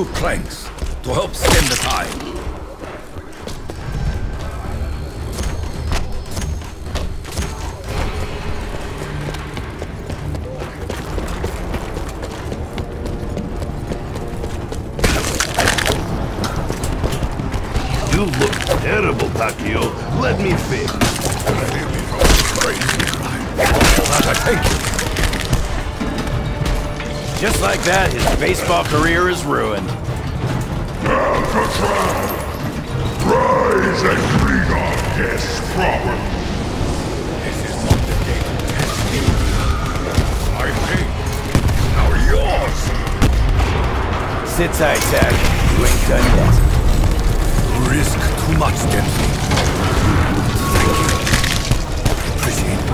2 planks to help stem the tide. You look terrible, Takio. Let me fix. Thank you. Just like that, his baseball career is ruined. Alcatraz! Rise and greet our guests properly. This is not the day to test me. My pain is now yours. Sit tight, Tag. You ain't done yet. You risk too much, Dempsey. Thank you. Appreciate it.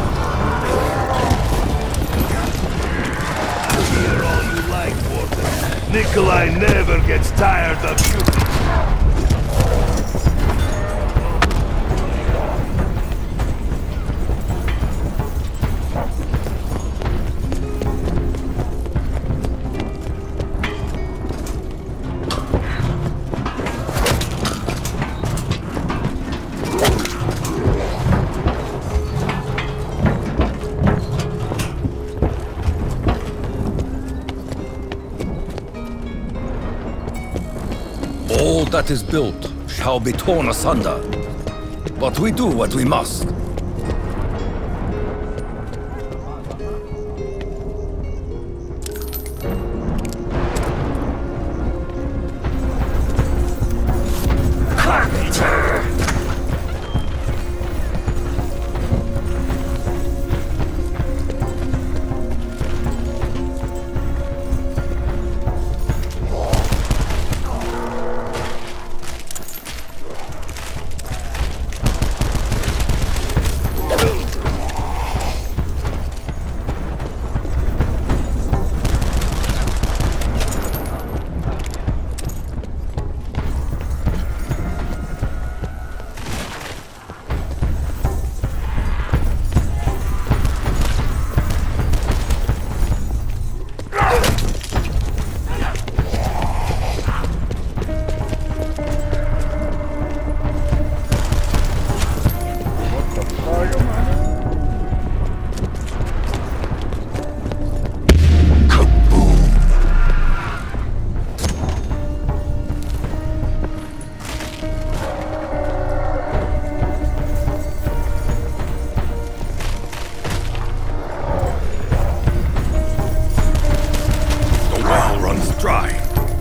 Hear all you like, Warden. Nikolai never gets tired of shooting. All that is built shall be torn asunder. But we do what we must.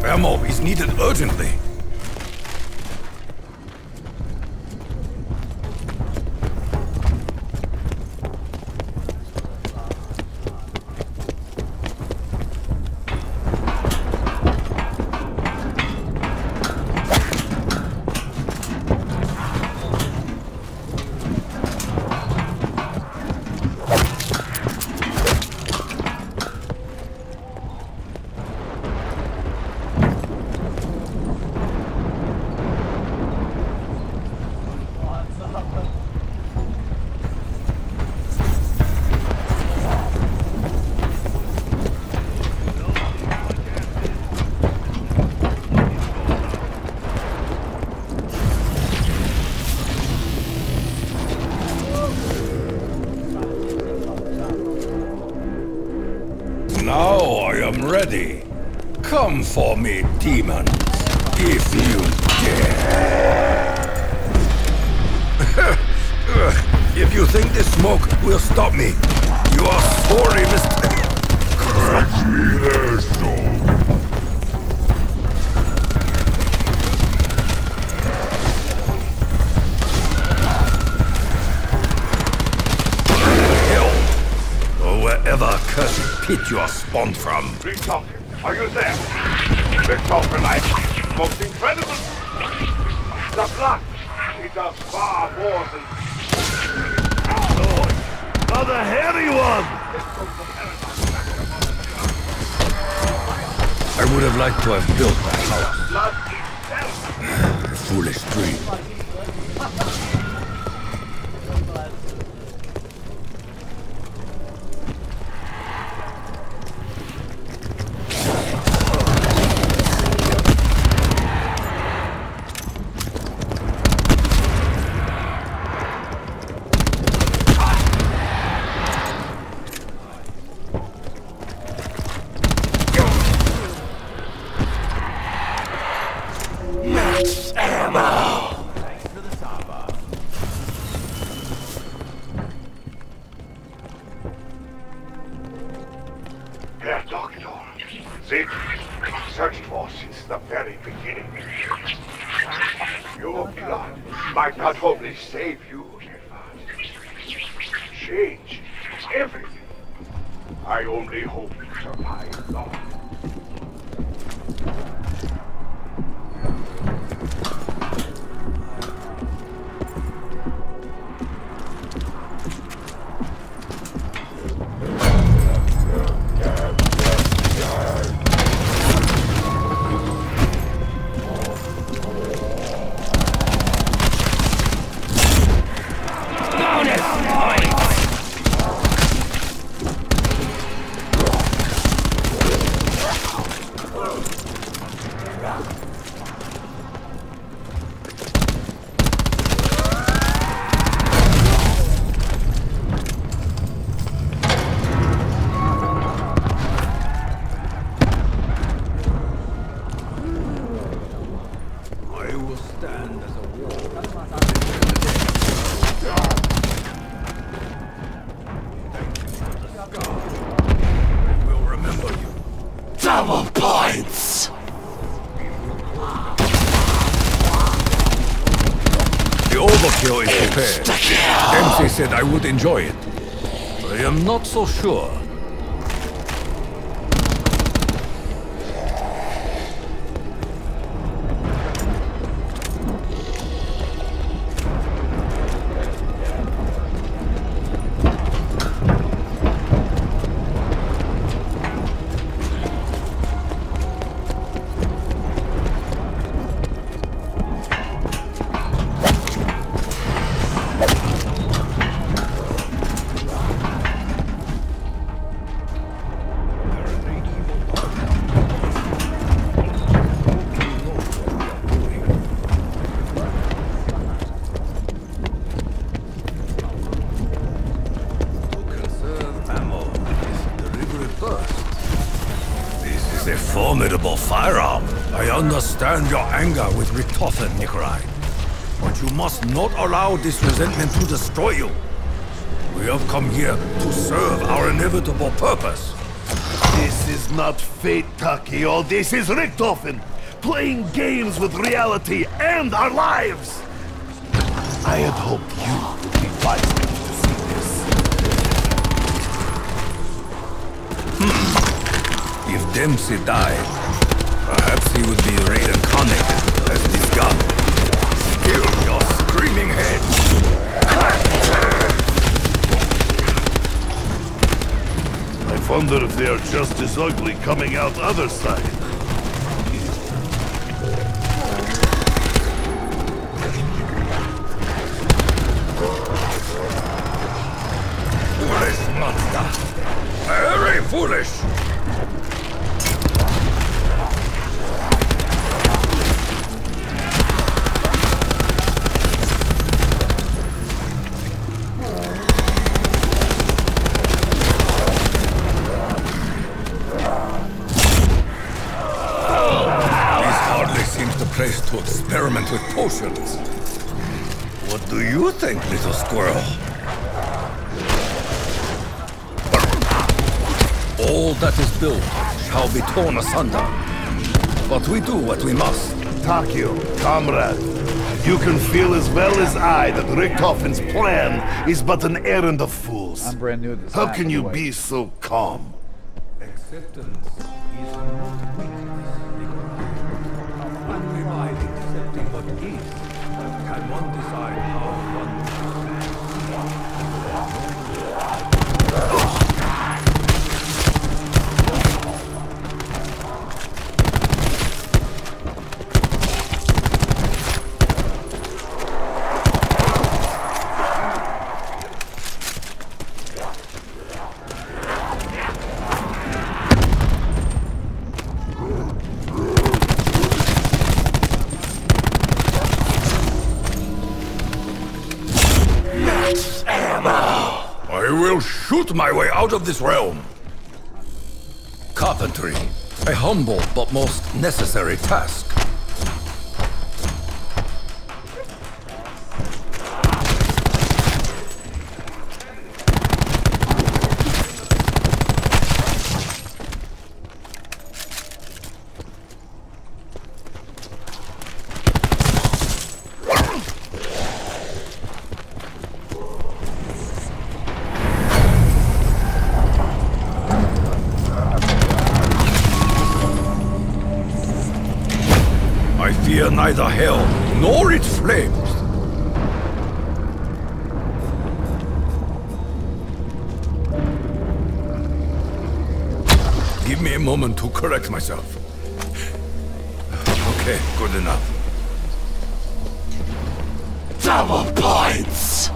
Ammo is needed urgently. Now I am ready. Come for me, demons, if you dare. If you think this smoke will stop me, you are sorely mistaken. Catch me there, soul. Wherever cursed pit you are spawned from. Victor, are you there? Victor, tonight. Most incredible. The blood. It does far more than... Oh, another hairy one! I would have liked to have built that house. Blood itself. A foolish dream. might not only save you, but change everything. I only hope you survive long. Double points! The overkill is prepared. MC said I would enjoy it. I am not so sure. A formidable firearm. I understand your anger with Richtofen, Nikolai. But you must not allow this resentment to destroy you. We have come here to serve our inevitable purpose. This is not fate, Takio. This is Richtofen, playing games with reality and our lives. I had hoped you would be wise enough to see this. If Dempsey died, perhaps he would be reincarnated as this gun. Kill your screaming head! I wonder if they are just as ugly coming out the other side. Foolish monster! Very foolish! Place to experiment with potions. What do you think, little squirrel? All that is built shall be torn asunder. But we do what we must. Takio, comrade, you can feel as well as I that Richtofen's plan is but an errand of fools. I'm brand new to this. How can you be so calm? Acceptance is not weakness, Nikolai. Only by accepting what is can one decide how one I will shoot my way out of this realm. Carpentry, a humble but most necessary task. neither hell nor its flames. Give me a moment to correct myself. Okay, good enough. Double points!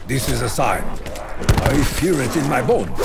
This is a sign. I feel it in my bones.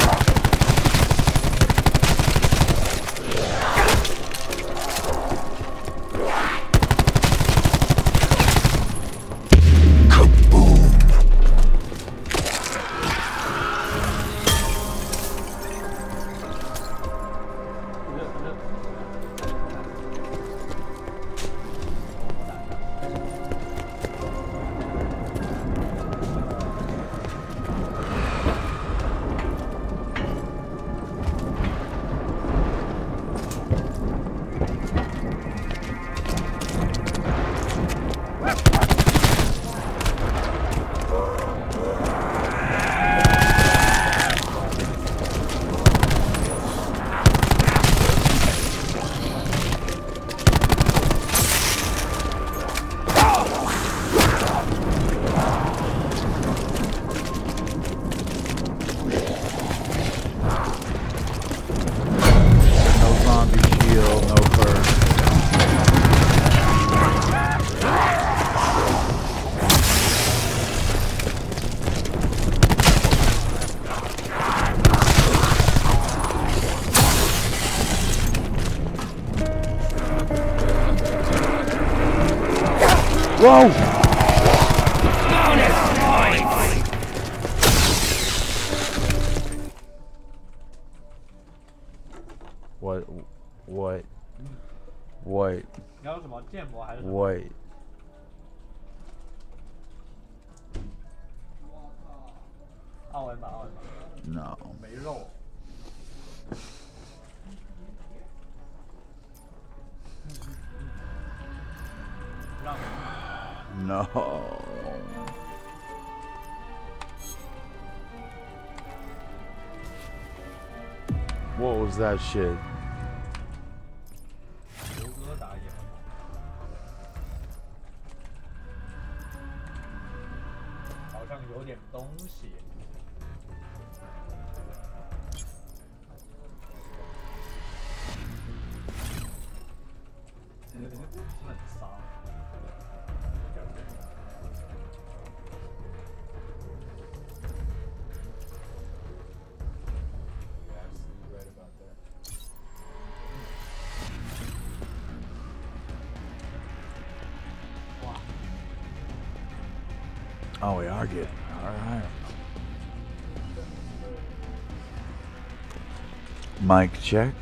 Whoa! What? 你要什么建模还是什么？ What? 奥文吧，奥文吧。 No. 没肉。让。 No. What was that shit? 刘哥打野。好像有点东西。 很骚。Oh, we are getting. Alright. Mic check.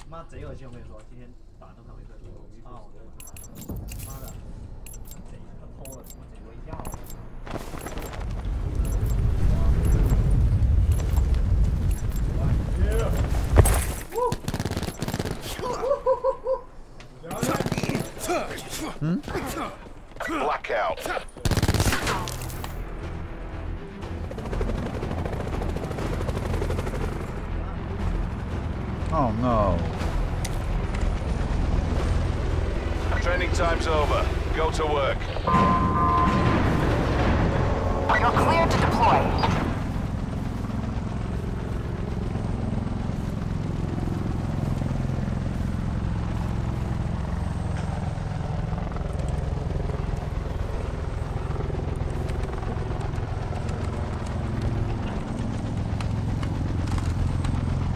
妈贼恶心！我跟你说，今天打那场没对，操！妈的，贼他偷了他妈贼多药。Blackout. Oh no. Training time's over. Go to work. You're cleared to deploy.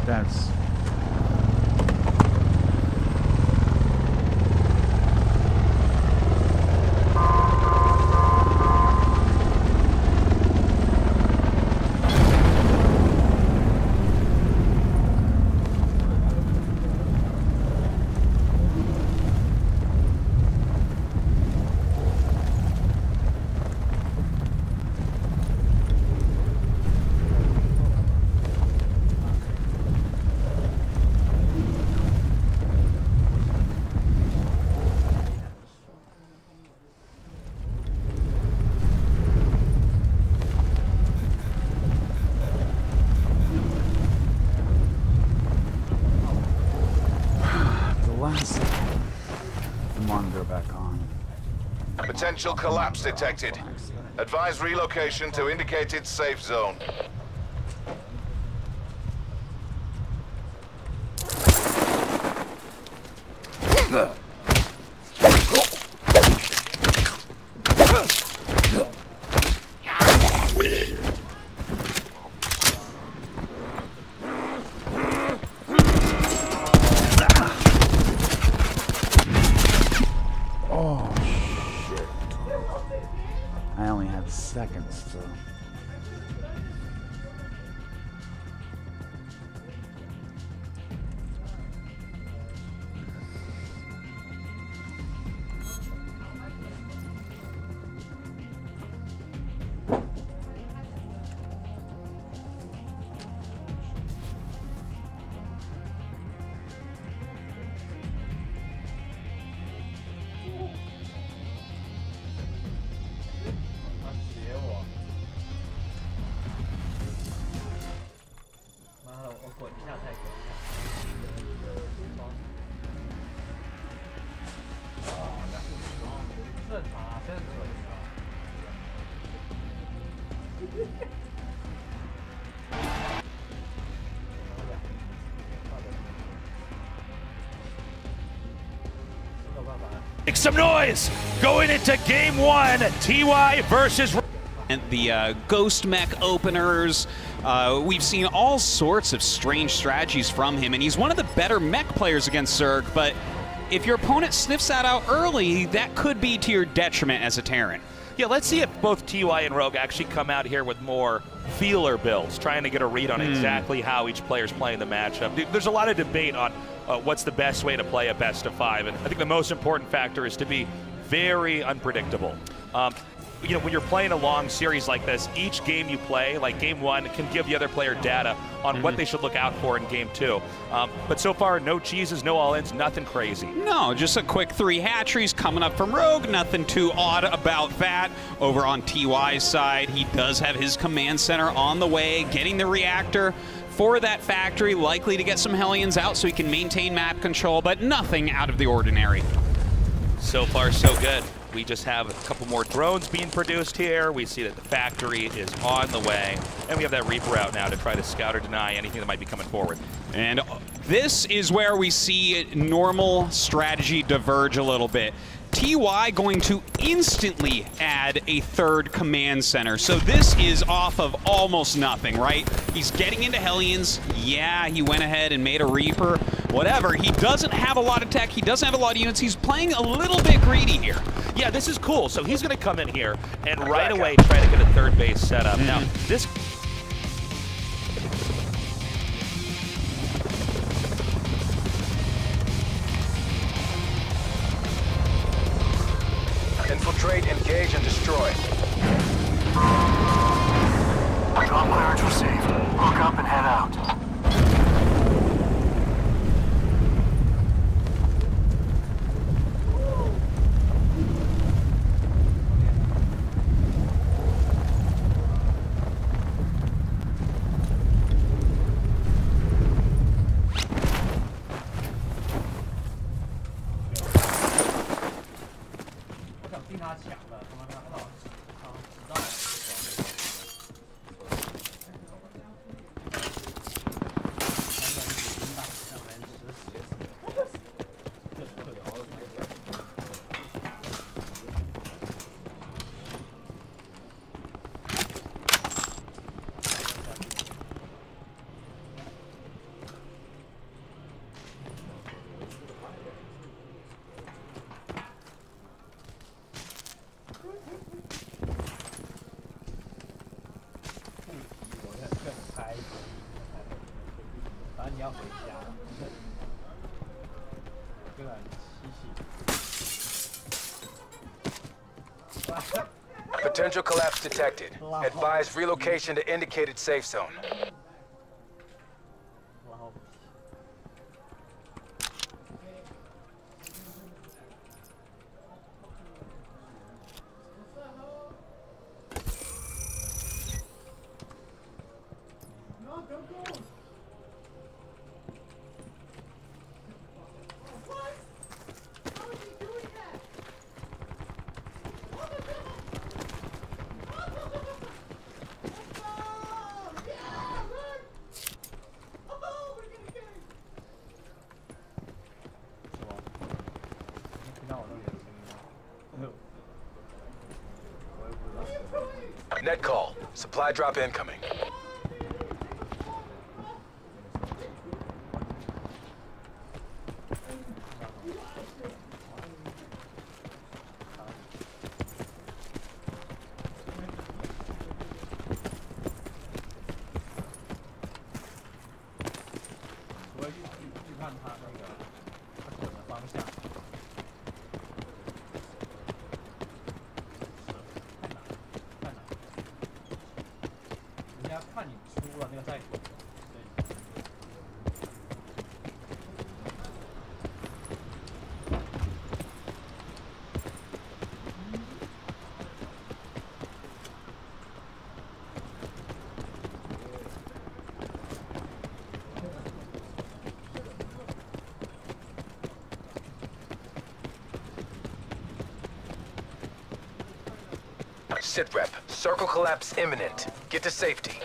That's... the monitor back on. Potential collapse detected. Advise relocation to indicated safe zone. Oh shit. I only had seconds to... Make some noise! Going into game one, TY versus... And the Ghost Mech openers. We've seen all sorts of strange strategies from him, and he's one of the better mech players against Zerg, but if your opponent sniffs that out early, that could be to your detriment as a Terran. Yeah, let's see if both TY and Rogue actually come out here with more feeler builds, trying to get a read on exactly how each player's playing the matchup. There's a lot of debate on what's the best way to play a best of 5, and I think the most important factor is to be very unpredictable. You know, when you're playing a long series like this, each game you play, like game 1, can give the other player data on what they should look out for in game 2. But so far, no cheeses, no all-ins, nothing crazy. No, just a quick 3 hatcheries coming up from Rogue. Nothing too odd about that. Over on TY's side, he does have his command center on the way, getting the reactor for that factory, likely to get some Hellions out so he can maintain map control, but nothing out of the ordinary. So far, so good. We just have a couple more drones being produced here. We see that the factory is on the way. And we have that Reaper out now to try to scout or deny anything that might be coming forward. And this is where we see normal strategy diverge a little bit. TY going to instantly add a 3rd command center. So this is off of almost nothing, right? He's getting into Hellions. Yeah, he went ahead and made a Reaper. Whatever. He doesn't have a lot of tech. He doesn't have a lot of units. He's playing a little bit greedy here. Yeah, this is cool. So he's going to come in here and right away try to get a 3rd base set up. Now, this... Infiltrate, engage, and destroy. Drop clearance received. Hook up and head out. 你要回家，对吧？七七。 Potential collapse detected. Advise relocation to indicated safe zone. Net call. Supply drop incoming. Sitrep. Circle collapse imminent. Get to safety.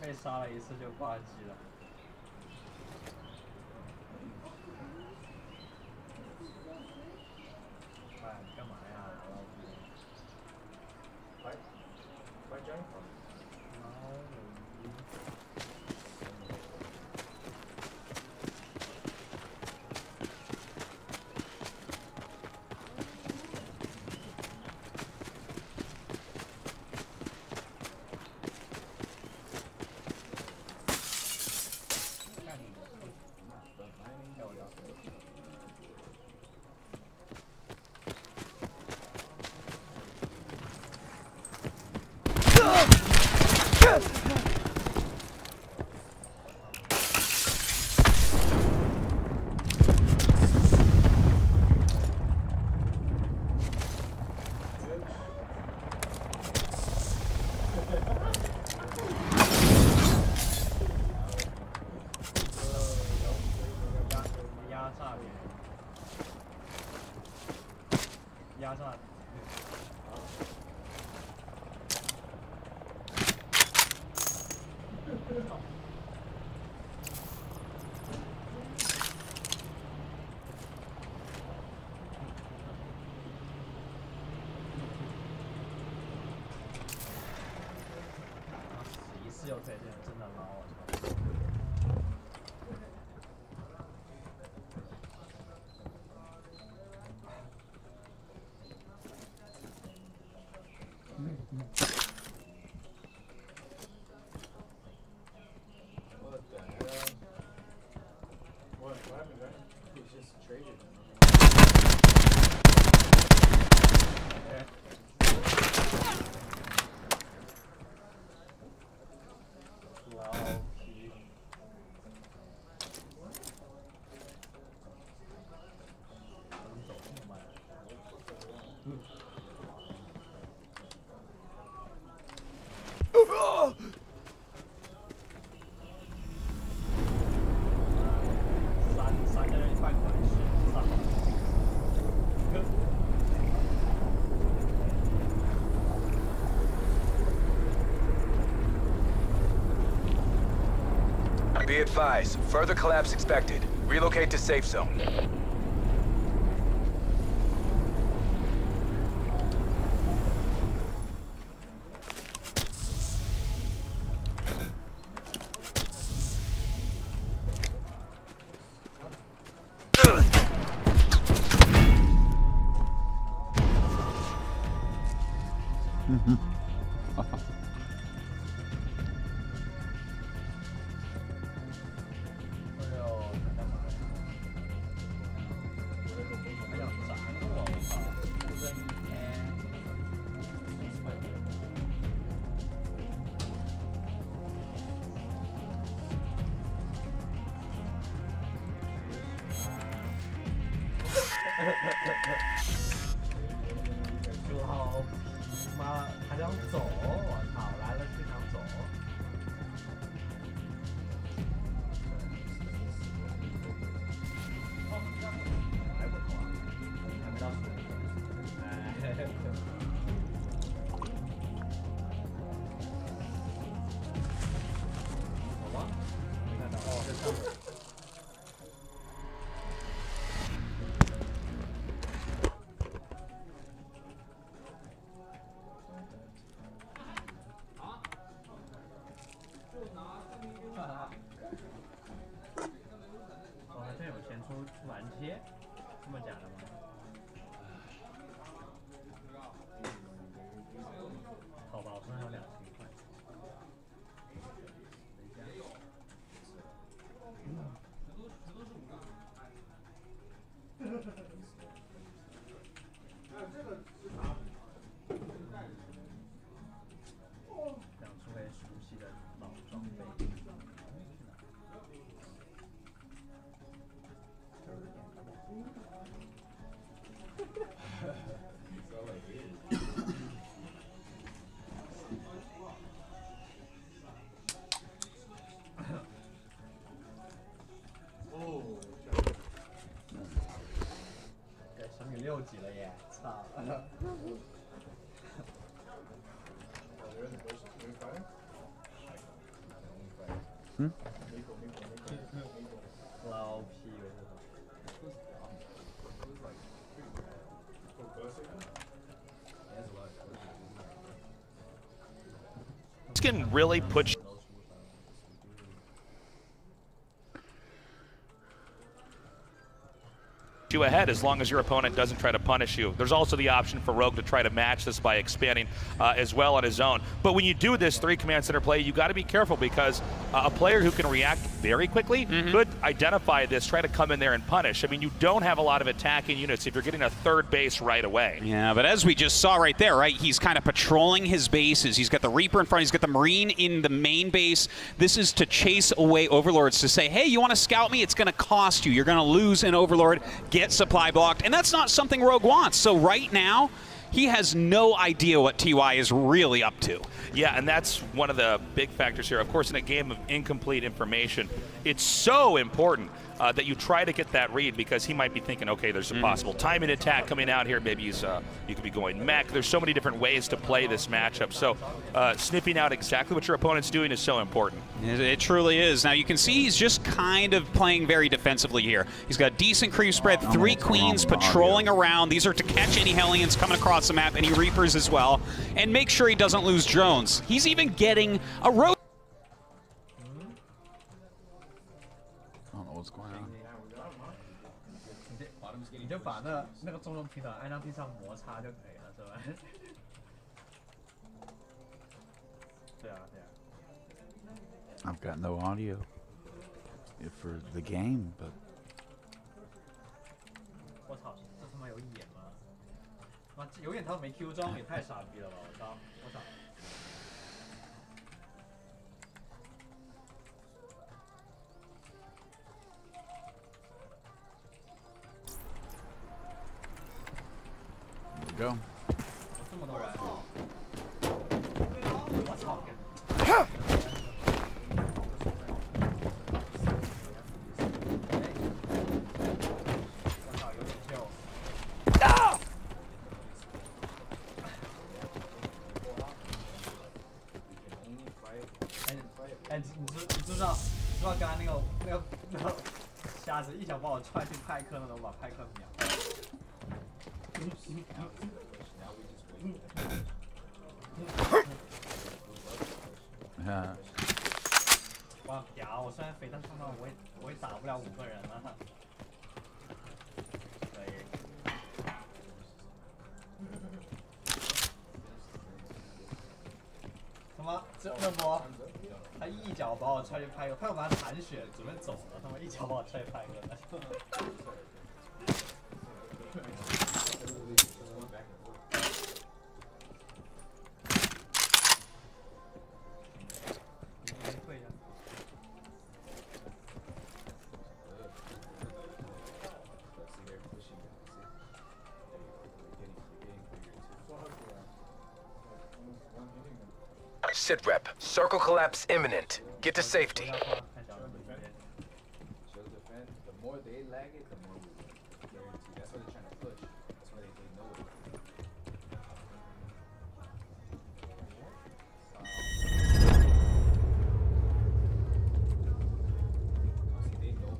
被杀了一次就挂机了。哎，干嘛呀？快讲一会。压榨。配线真的捞，我操！三个人一块关系，上。Be advised, further collapse expected. Relocate to safe zone.老妈还想走，我操！来了就想走。还不错啊，还没到水。哎，走吧，没看到哦，这上面。哦，还真有钱出完切，这么假的吗？好吧，我身上有2000块。想出来熟悉的老装备。哦，该升你6级了耶！操！嗯？老皮，This can really put you ahead as long as your opponent doesn't try to punish you. There's also the option for Rogue to try to match this by expanding as well on his own. But when you do this 3 command center play, you got to be careful because a player who can react very quickly could identify this, try to come in there and punish. I mean, you don't have a lot of attacking units if you're getting a 3rd base right away. Yeah, but as we just saw right there, right, he's kind of patrolling his bases. He's got the Reaper in front, he's got the Marine in the main base. This is to chase away Overlords, to say, hey, you want to scout me? It's going to cost you. You're going to lose an Overlord, get supply blocked, and that's not something Rogue wants. So right now, he has no idea what TY is really up to. Yeah, and that's one of the big factors here. Of course, in a game of incomplete information, it's so important that you try to get that read because he might be thinking, okay, there's a possible timing attack coming out here. Maybe he's, you could be going mech. There's so many different ways to play this matchup. So sniffing out exactly what your opponent's doing is so important. It truly is. Now you can see he's just kind of playing very defensively here. He's got decent creep spread, 3 Queens patrolling around. These are to catch any Hellions coming across the map, any Reapers as well, and make sure he doesn't lose drones. He's even getting a road. 你就把那个重量平板按到地上摩擦就可以了，是吧？对啊。 I've got no audio for the game, but 我操，这他妈有眼吗？妈，有眼他没 Q 装也太傻逼了吧！我操！ Go. 这么多人！我操！你知道刚才那个瞎子一脚把我踹进派克那种，把派克秒。哇屌！我虽然肥，但他妈我也打不了5个人了。可以。他妈这波，他一脚把我踹进派克，派克把他残血准备走了，他妈一脚把我踹派克了。Sit rep. Circle collapse imminent. Get to safety. The more they lag it, the more we guarantee. That's why they're trying to push. That's why they know it. See, they know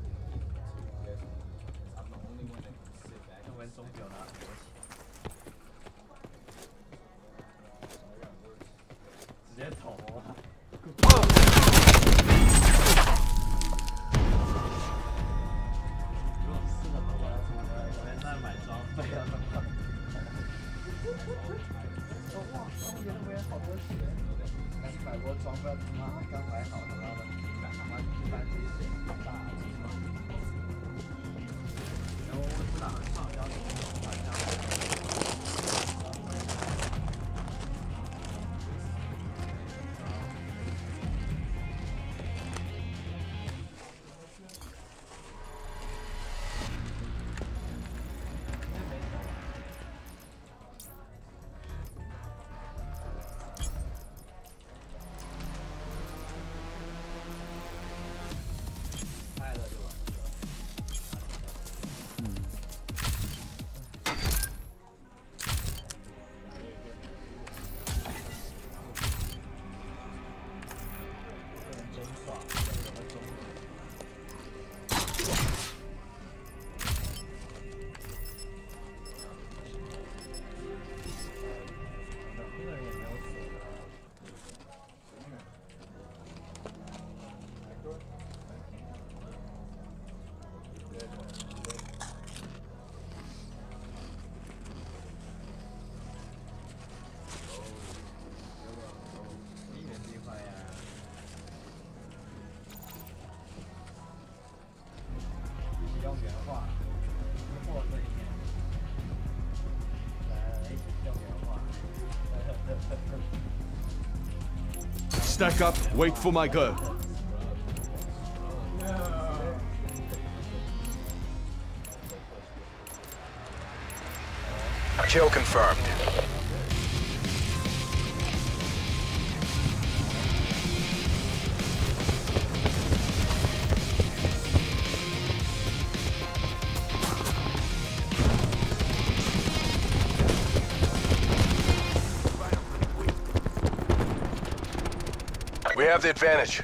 I'm the only one that can sit back and win. 直接投啊！如果4个投了，我在那买装备了。哇，原来好多血！赶紧买波装备，他妈刚买好，他妈的，他妈一般这些血太大了。然后我打算上交给大家。 Stack up, wait for my go. Kill confirmed. We have the advantage.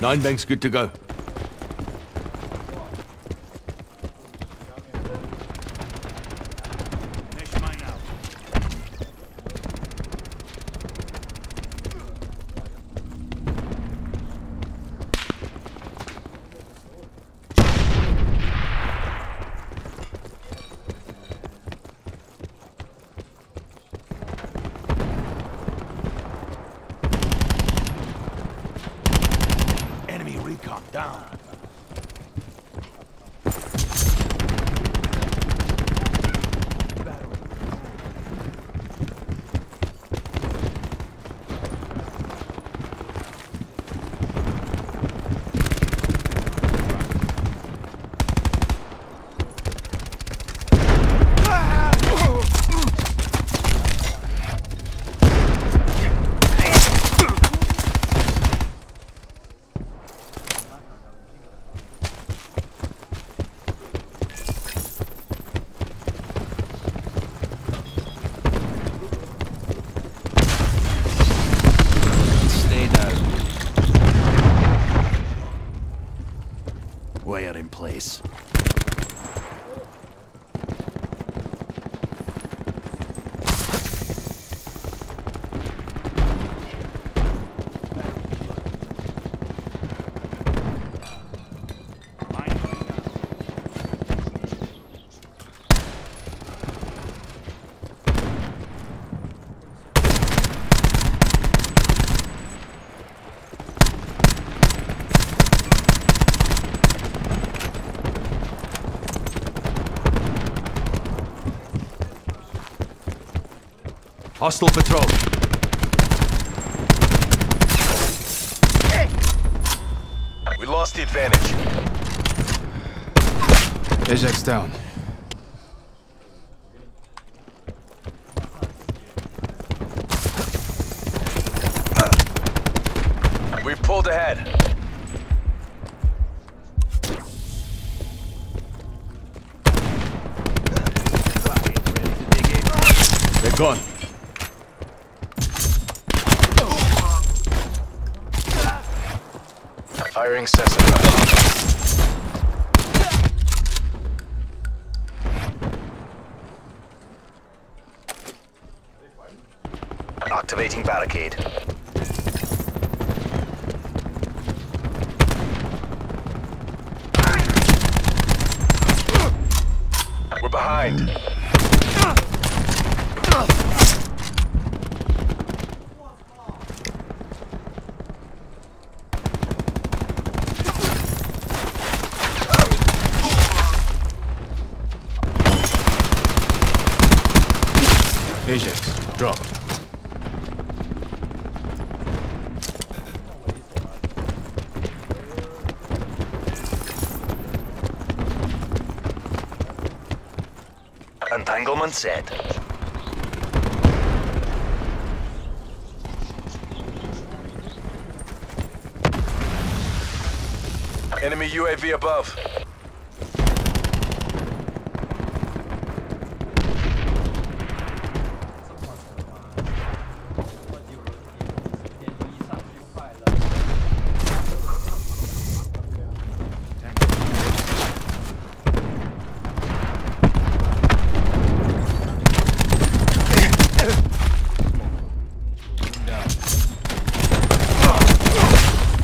Nine banks good to go. Down. We're in place. Hostile patrol. We lost the advantage. Ajax down. We've pulled ahead. They're gone. Firing Cessna. Activating barricade. We're behind. Ajax, drop. Entanglement set. Enemy UAV above.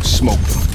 Smoke them.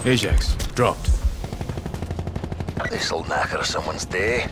Ajax, dropped. This'll knacker someone's day.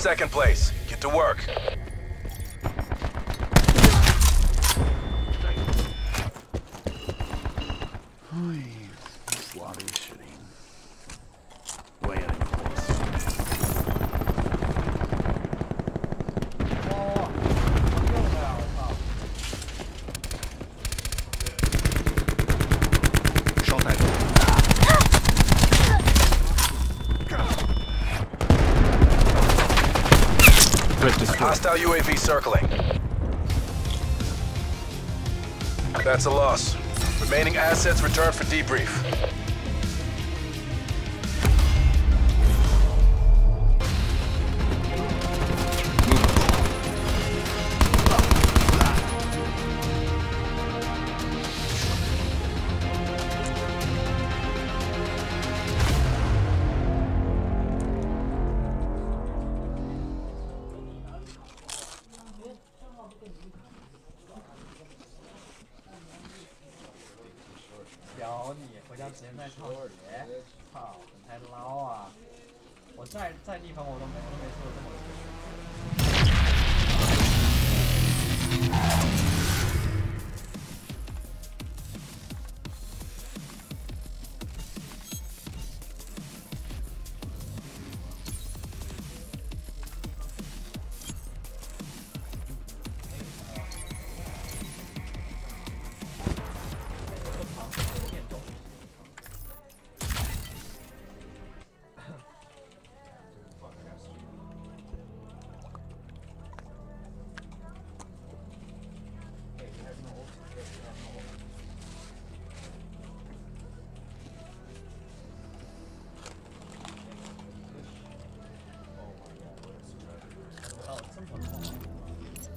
second place. Get to work. This lobby is shitty. Way out of place. Shot at. Hostile UAV circling. That's a loss. Remaining assets return for debrief.屌你，回家直接在操鞋，操，你太捞啊！我再逆风我都没说这么。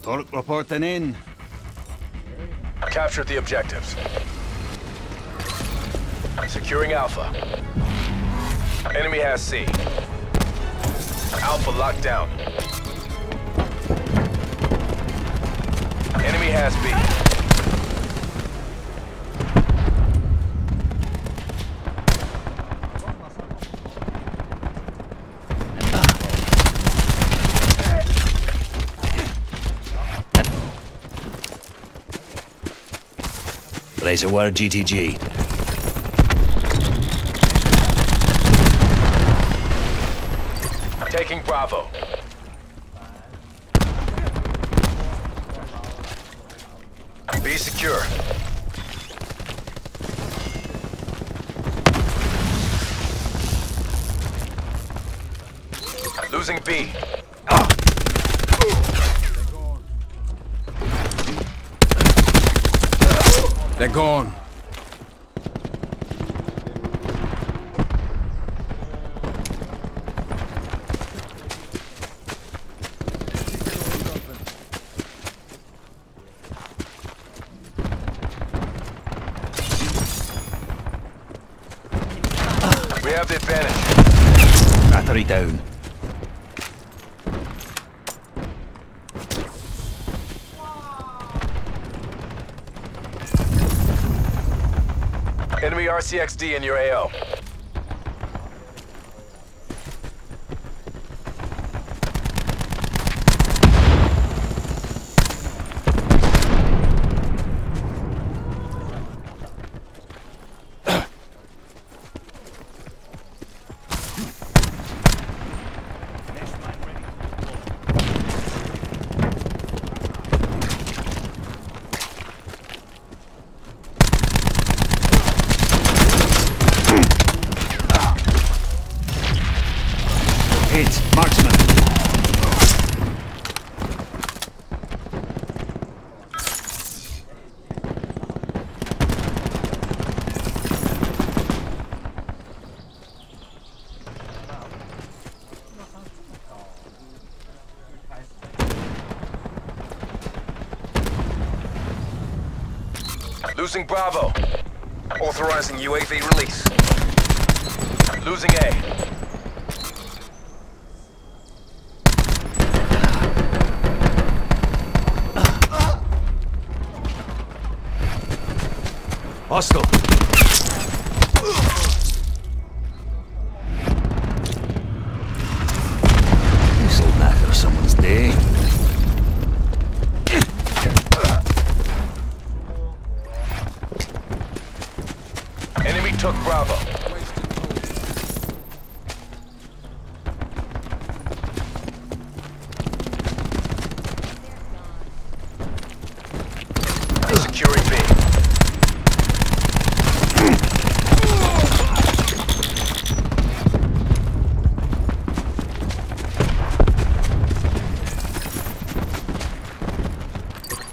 Torque reporting in. Captured the objectives. Securing Alpha. Enemy has C. Alpha locked down. Enemy has B. Laser wire GTG. Taking Bravo. Be secure. Losing B. They're gone. We have the advantage. Battery down. Enemy RCXD in your AO. Hit, marksman. Losing Bravo. Authorizing UAV release. Losing A. Hostile. This'll knacker. took Bravo. Securing B.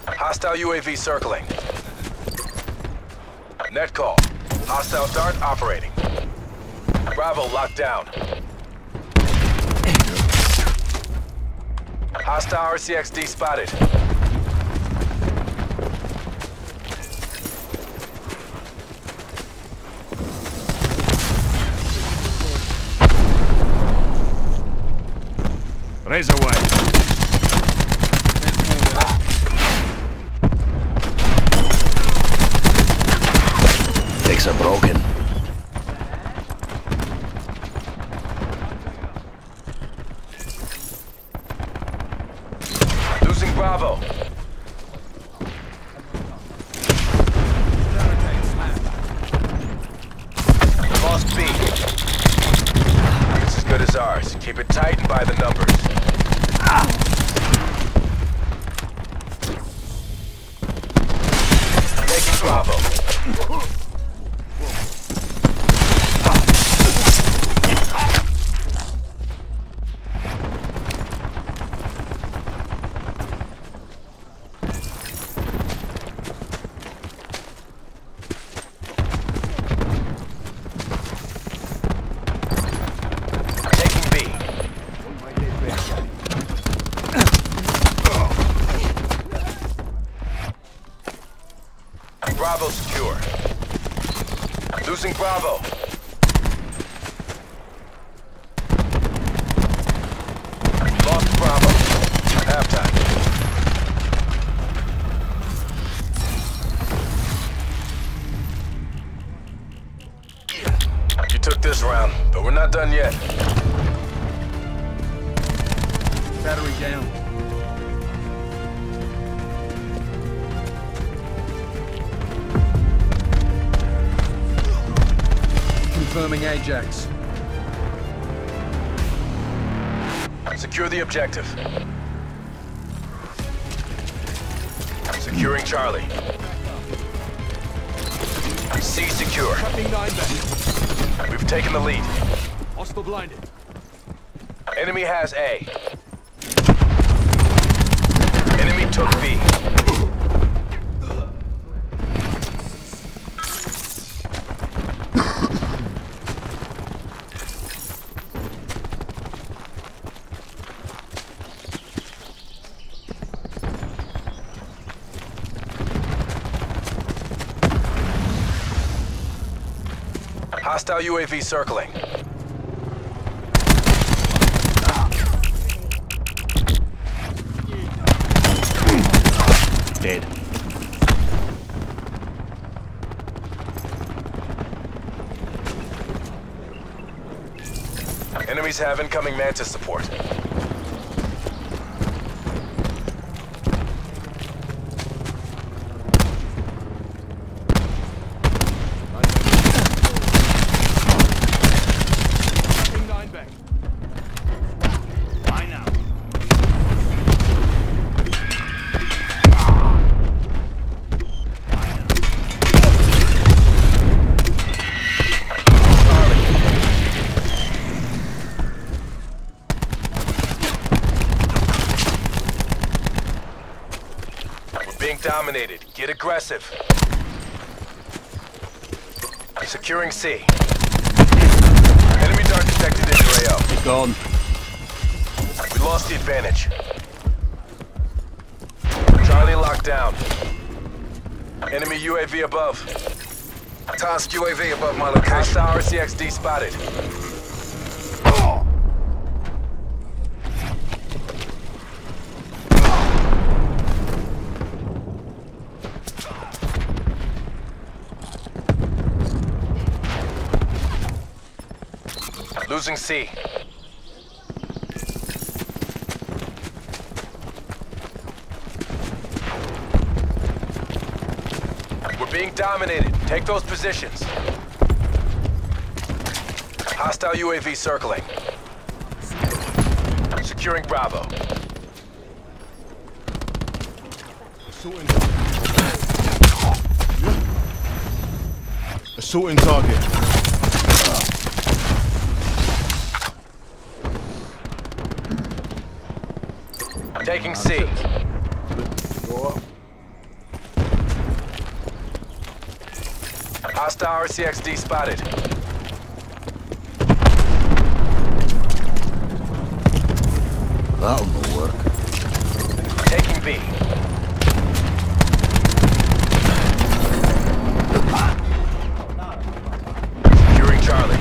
Hostile UAV circling. Net call. Hostile dart operating. Bravo locked down. Hostile RCXD spotted. Razorway. Legs are broken. Losing Bravo. Lost B. It's as good as ours. Keep it tight and by the numbers. Taking Bravo. Taking B. Bravo secure. Losing Bravo. Lost Bravo. Halftime. You took this round, but we're not done yet. Battery down. Confirming Ajax. Secure the objective. Securing Charlie. C secure. We've taken the lead. Hostile blinded. Enemy has A. Enemy took B. Hostile UAV circling. Dead. Enemies have incoming Mantis support. Being dominated. Get aggressive. Securing C. Enemy dart detected in AO. It's gone. We lost the advantage. Charlie locked down. Enemy UAV above. Task UAV above my location. Hostile RCXD spotted. Losing C. We're being dominated. Take those positions. Hostile UAV circling. Securing Bravo. Assaulting target. Taking C. Hostile RCXD spotted. That'll no work. Taking B. Securing Charlie.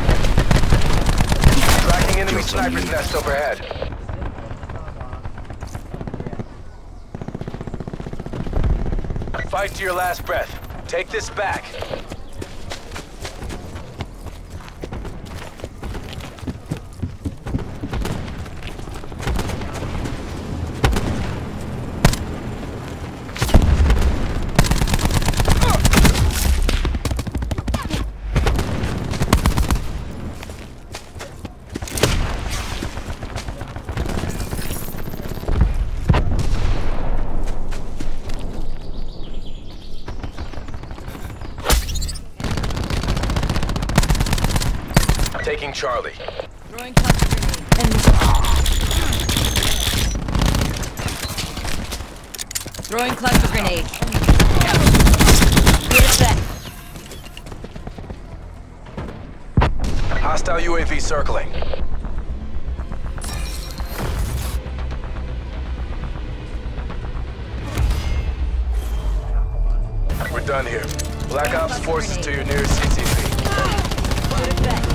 Tracking enemy sniper's nest overhead. Fight to your last breath. Take this back. Taking Charlie. Throwing cluster grenade. Throwing cluster grenade. Get set. Hostile UAV circling. We're done here. Black Ops forces to your nearest CCP. Good effect.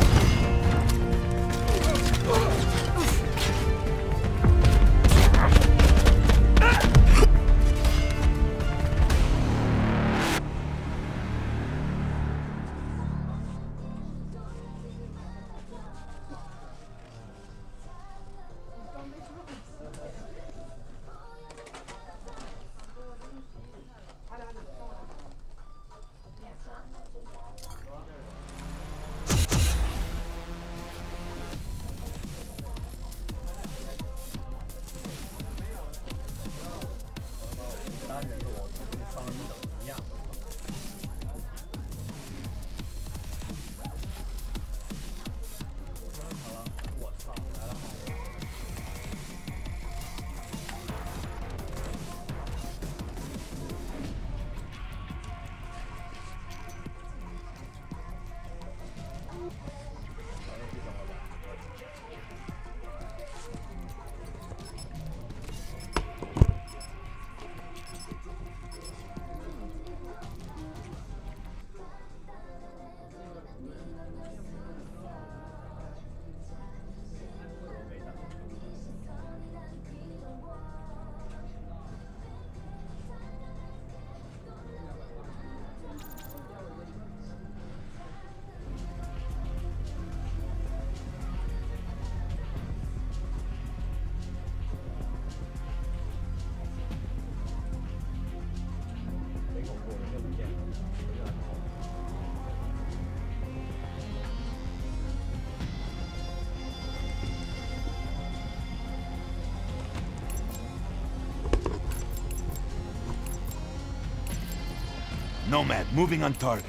Nomad, moving on target.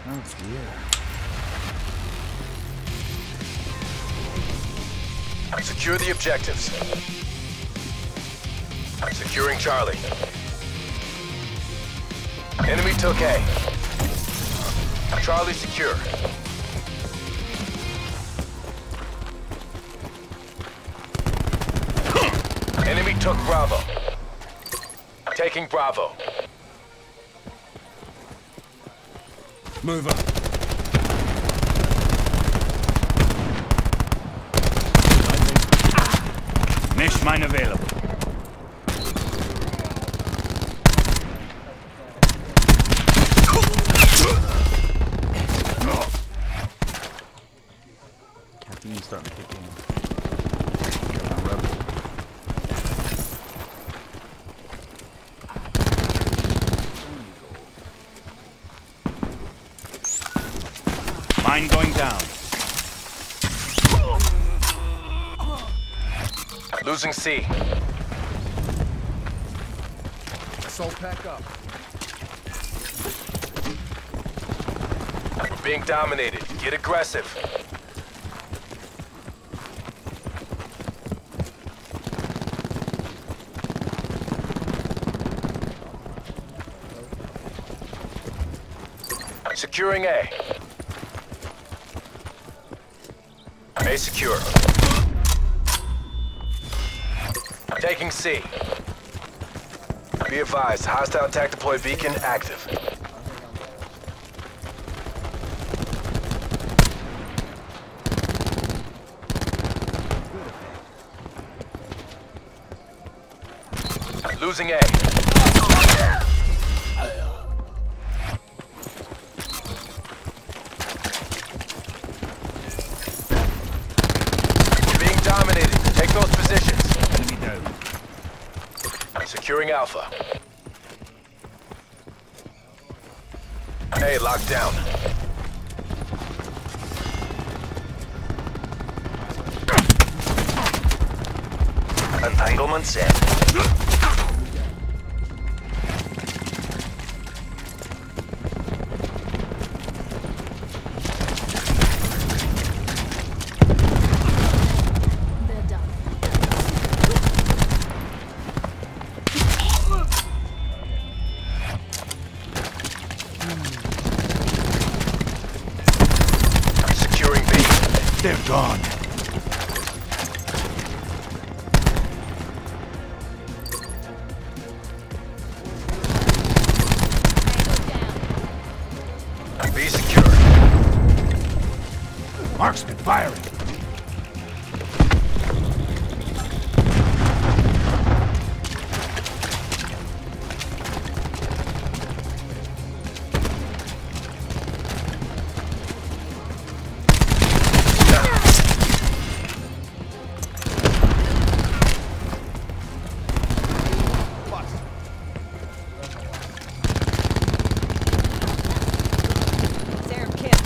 Oh dear. Secure the objectives. Securing Charlie. Enemy took A. Charlie secure. Enemy took Bravo. Taking Bravo. Move up. Mesh mine available. Caffeine's starting to kick in. Mine going down. Losing C. Assault pack up. We're being dominated. Get aggressive. Securing A. A secure. Taking C. Be advised, hostile attack deploy beacon active. Losing A. We're being dominated. Take those positions. Enemy down. Securing Alpha. A locked down. Entanglement set. Securing B. They're gone. B secure. Marksman firing. Serum kit.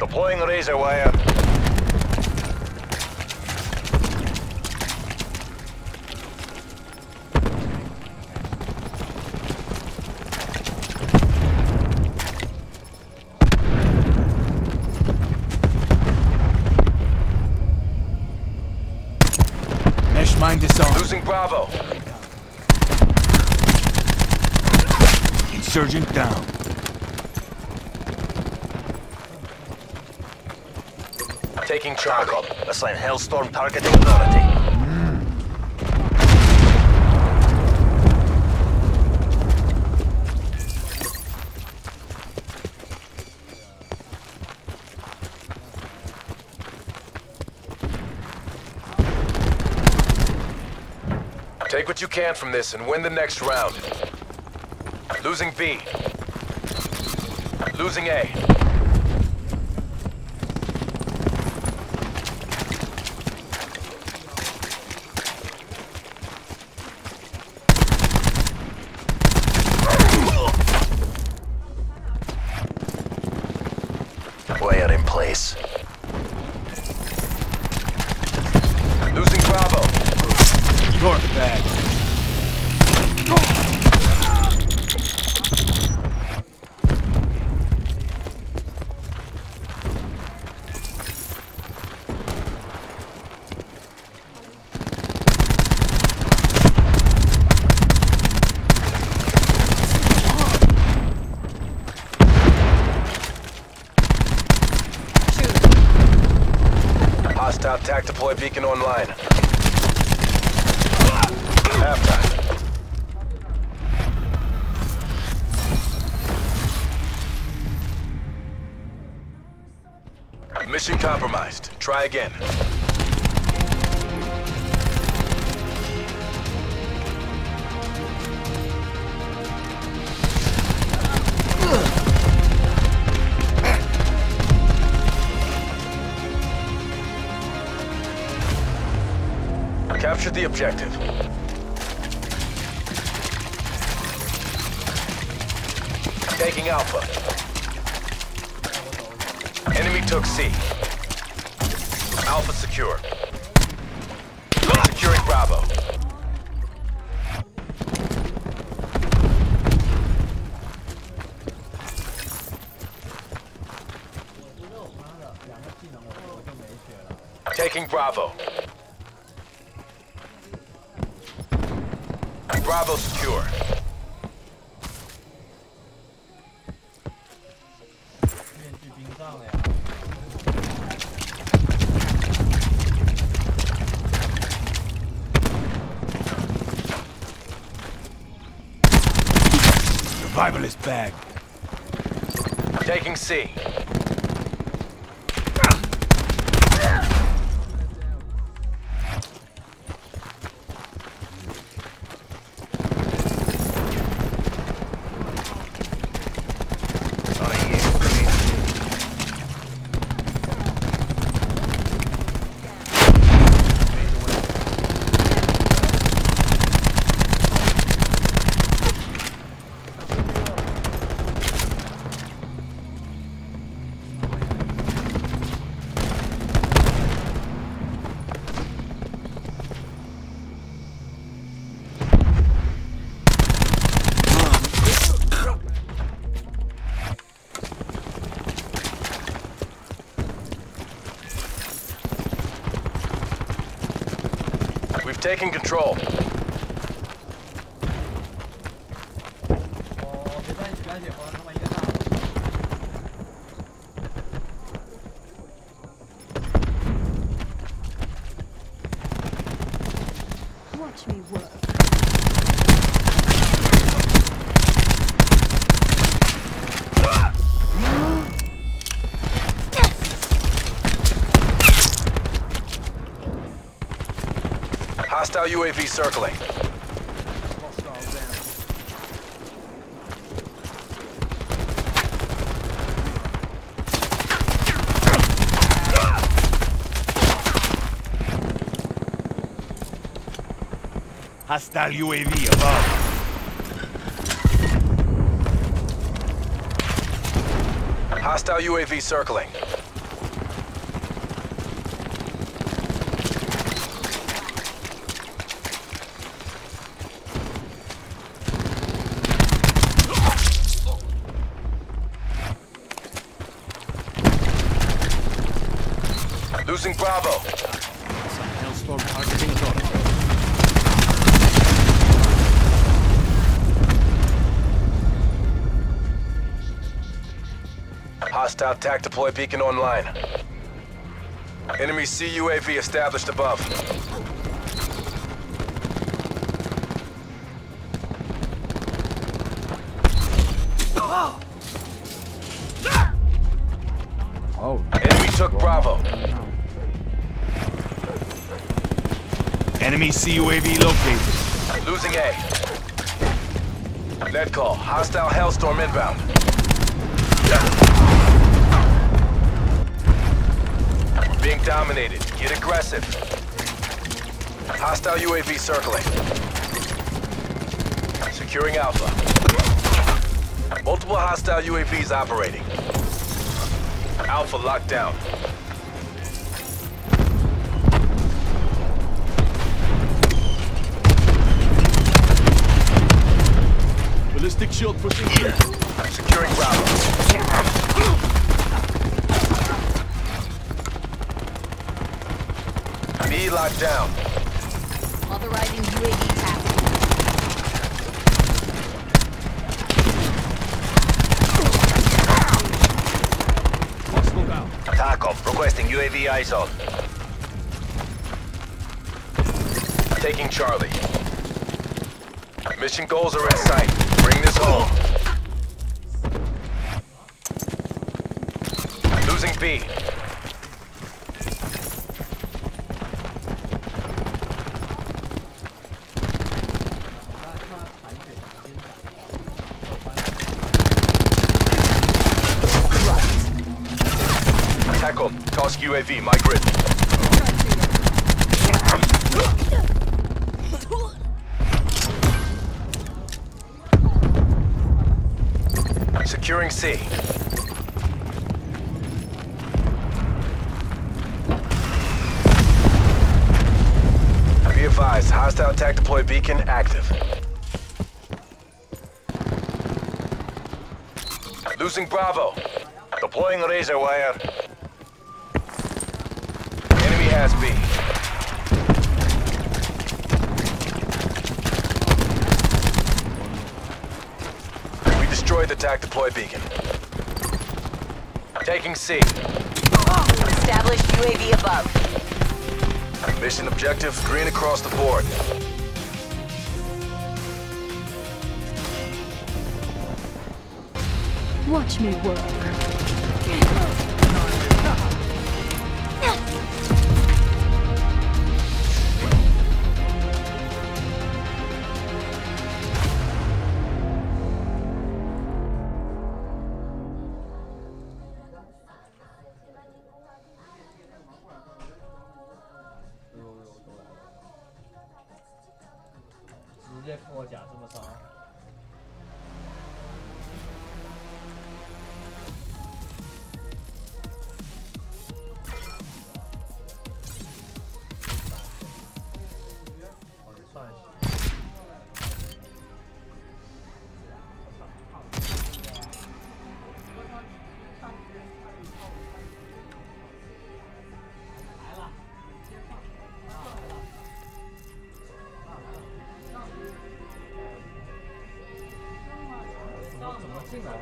Deploying razor wire. Mesh mine disarmed. Losing Bravo. Insurgent down. Taking Charlie. Assign Hellstorm targeting authority. Take what you can from this and win the next round. Losing B. Losing A. Wire in place. Losing Bravo. North bag. Hostile attack deploy beacon online. Halftime. Mission compromised. Try again. Capture the objective. Taking Alpha. Enemy took C. Alpha secure. Securing Bravo. Taking Bravo. Bravo secure. Survivalist bag. Taking C. We've taken control. Watch me work. Hostile UAV circling. Hostile UAV above. Hostile UAV circling. Losing Bravo. Hellstorm targeting Dora. Hostile TAC deploy beacon online. Enemy CUAV established above. Oh. Enemy took Bravo. Enemy CUAV located. Losing A. Net call. Hostile Hellstorm inbound. We're being dominated. Get aggressive. Hostile UAV circling. Securing Alpha. Multiple hostile UAVs operating. Alpha locked down. Ballistic shield pushing here. Securing Bravo. B locked down. Authorizing UAV task. TACOM requesting UAV ISO. Taking Charlie. Mission goals are in sight. Bring this home. Losing B. TACOM, task UAV, my grid. Securing C. advised, hostile attack deploy beacon active. Losing Bravo. Deploying razor wire. Enemy has B. We destroyed the attack deploy beacon. Taking C. Established UAV above. Mission objective, green across the board. Watch me work.直接破甲这么烧。怎么进来的？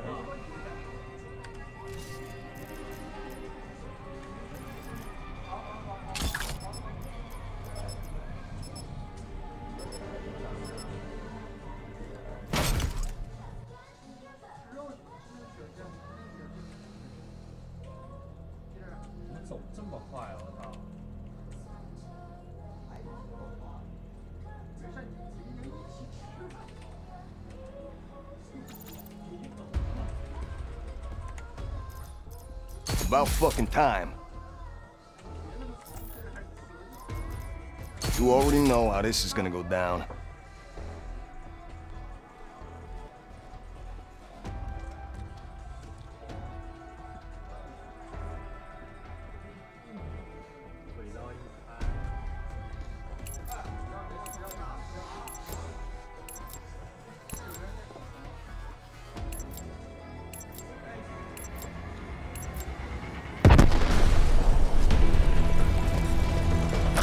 怎么走这么快啊！我操！ About fucking time. You already know how this is gonna go down.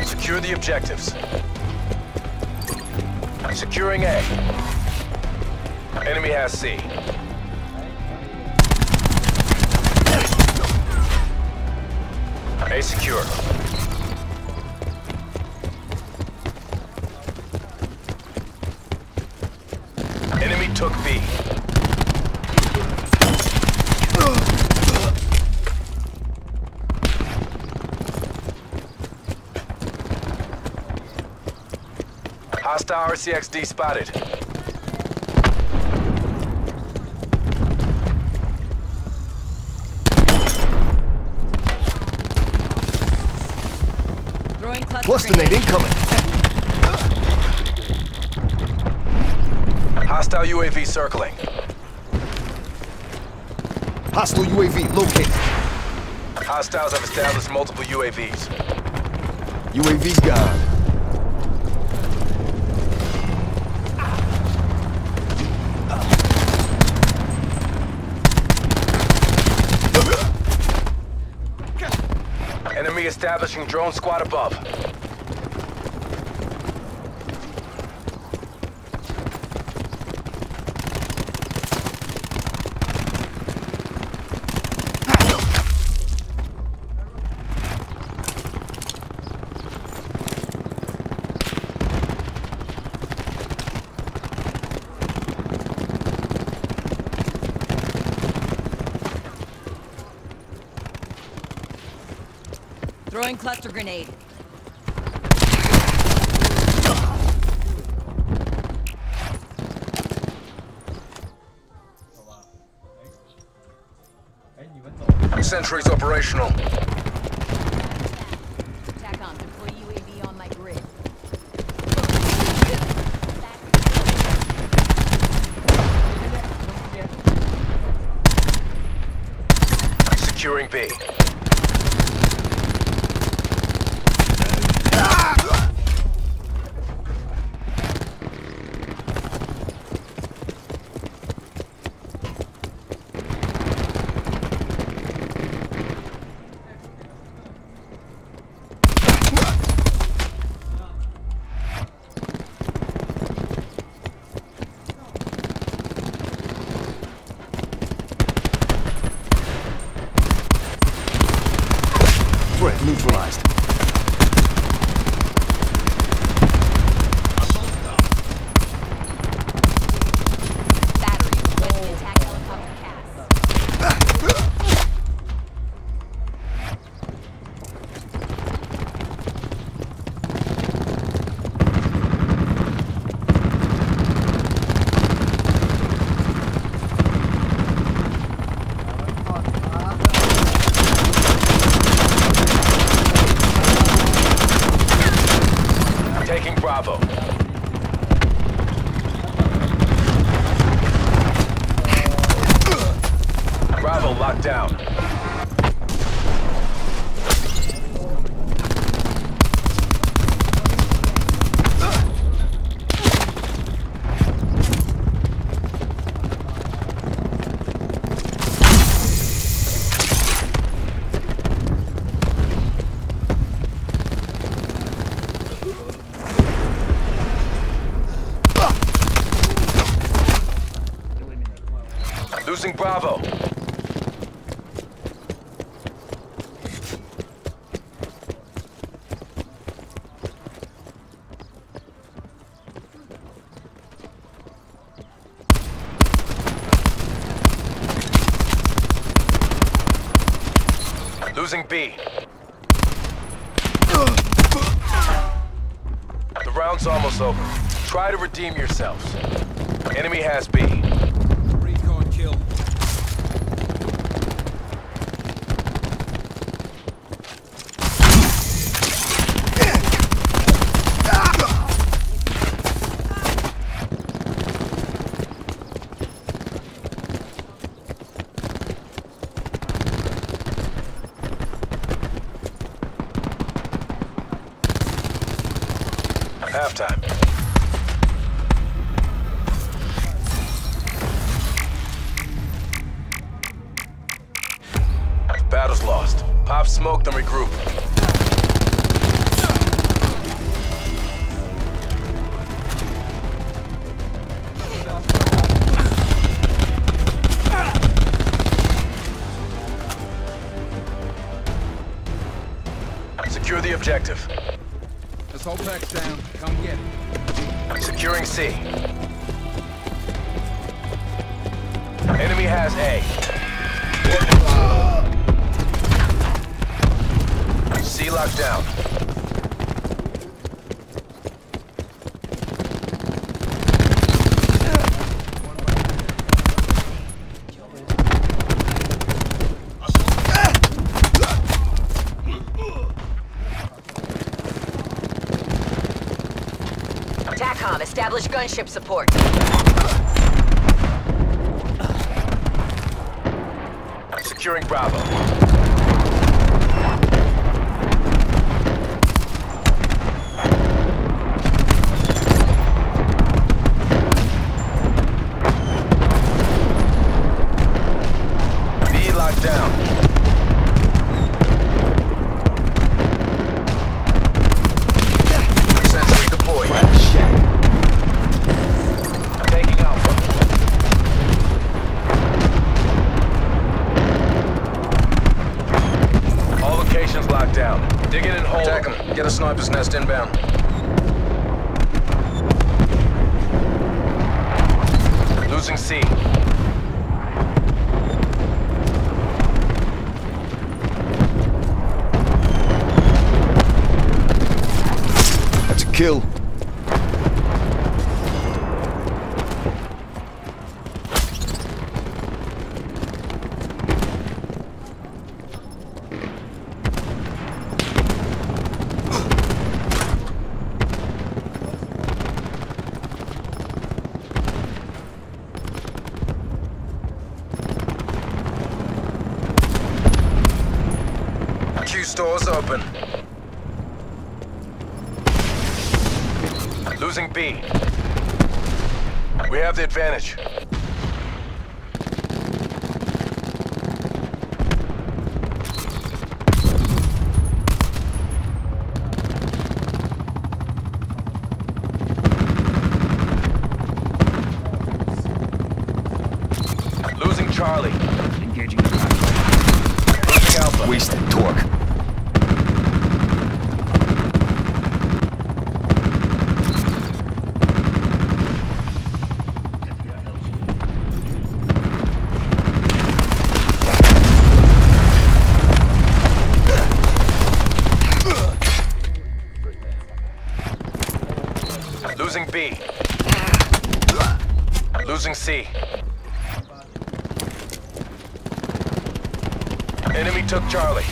Secure the objectives. Securing A. Enemy has C. A secure. Enemy took B. Hostile RCXD spotted. Cluster nade incoming. Hostile UAV circling. Hostile UAV located. Hostiles have established multiple UAVs. UAV's gone. Enemy establishing drone squad above. Throwing cluster grenade. Sentries operational. TACOM, deploy UAV on my grid. Securing B. Bravo. Bravo locked down. Losing Bravo. Losing B. The round's almost over. Try to redeem yourselves. Enemy has B. Recon kill. Halftime. Battle's lost. Pop smoke, then regroup. Secure the objective. Assault pack's down. Come get it. Securing C. Enemy has A. C locked down. TACOM, establish gunship support. Securing Bravo. B locked down. Sensor deployed. Taking Alpha. All locations locked down. Dig in and hold. Attack him. Get a sniper's nest inbound. Losing C. That's a kill. Q stores open. Losing B. We have the advantage. Losing Charlie. Engaging. Losing Alpha. Wasted torque. Losing B. Losing C. Enemy took Charlie.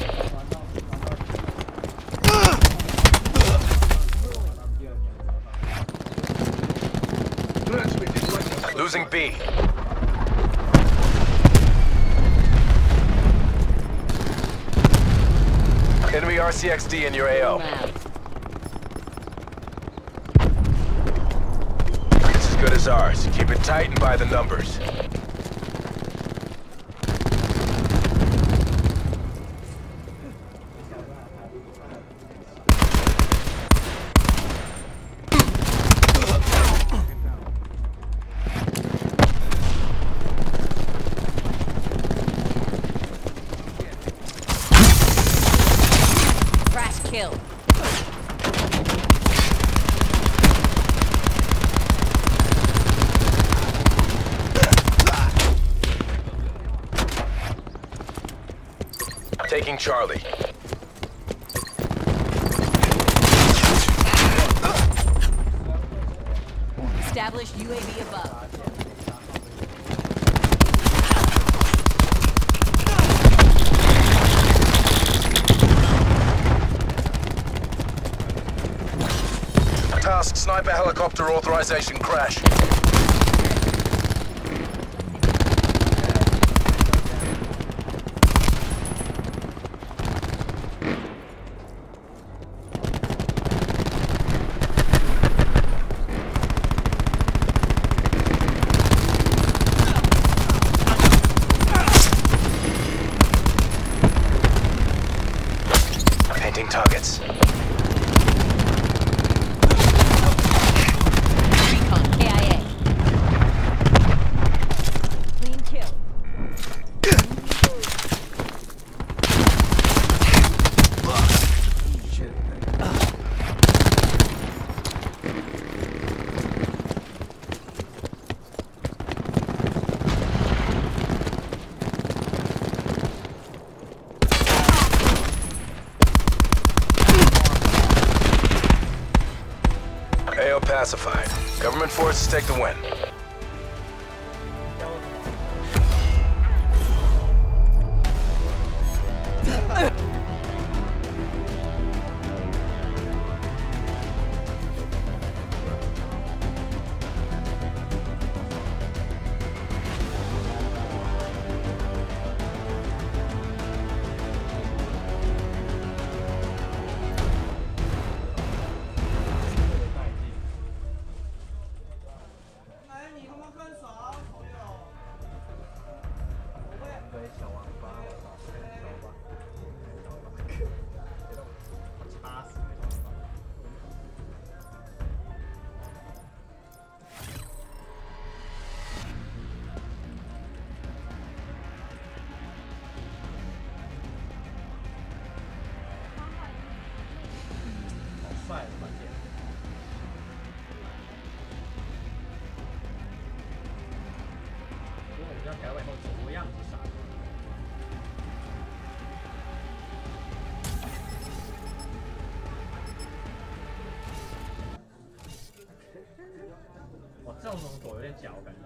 losing B. Enemy RCXD in your AO. It's as good as ours. Keep it tight and by the numbers. Kill. Taking Charlie. Established UAV above. Task sniper helicopter authorization crash. Painting targets. AO pacified. Government forces take the win.这种躲有点脚感觉。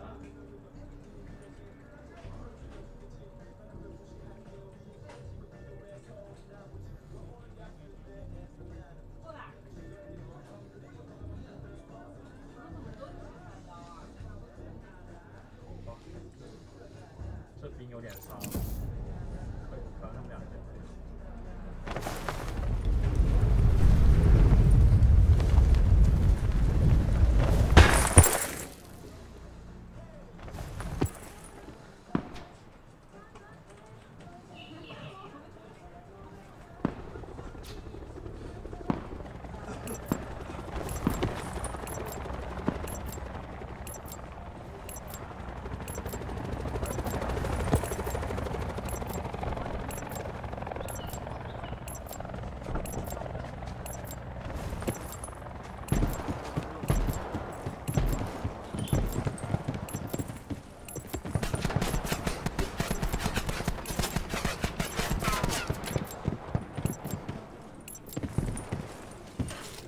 这兵有点差，可能两个。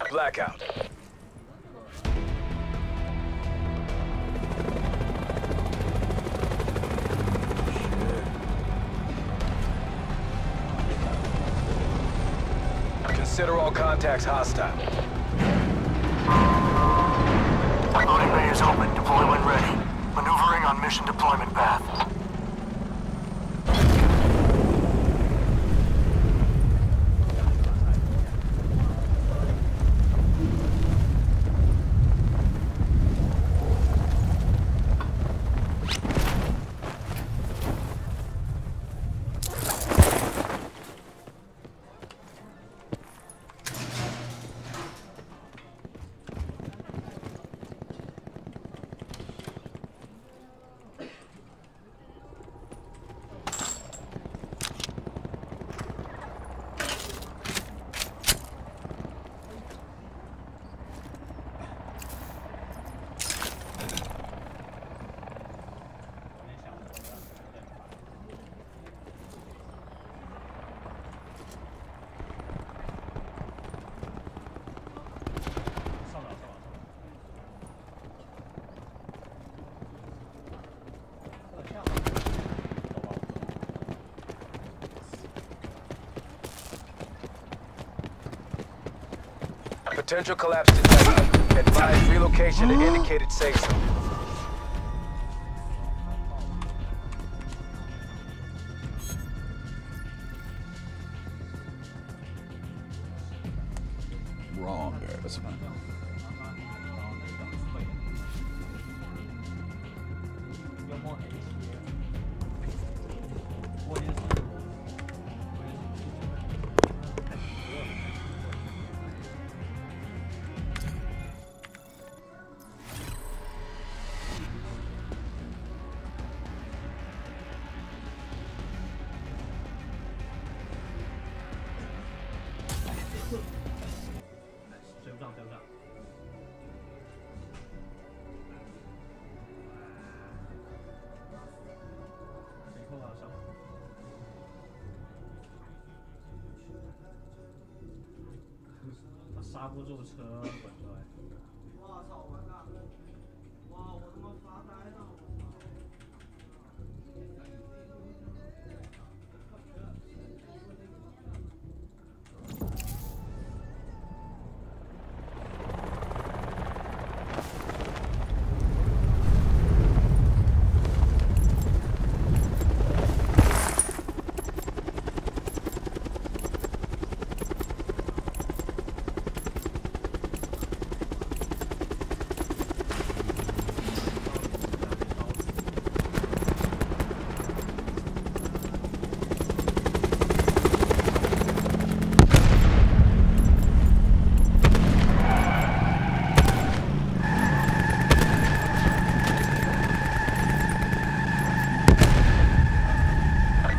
Blackout. Consider all contacts hostile. Loading bay is open. Deploy when ready. Maneuvering on mission deployment path. Potential collapse detected. Advise relocation to indicated safe zone. Wrong. That's fine.他刹不住车，滚出来！我操！完蛋了！哇！我他妈发呆了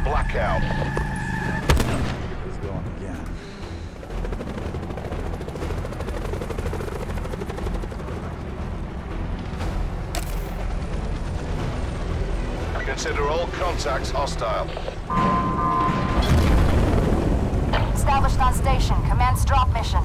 ！Blackout. He's going again. Consider all contacts hostile. Established on station. Commence drop mission.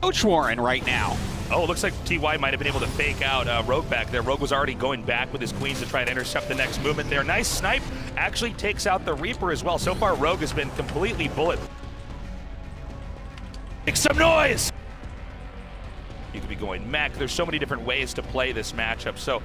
Roach Warren right now. Oh, it looks like TY might have been able to fake out Rogue back there. Rogue was already going back with his queens to try to intercept the next movement there. Nice snipe. Actually takes out the Reaper as well. So far, Rogue has been completely bullet. Make some noise! You could be going mech. There's so many different ways to play this matchup. So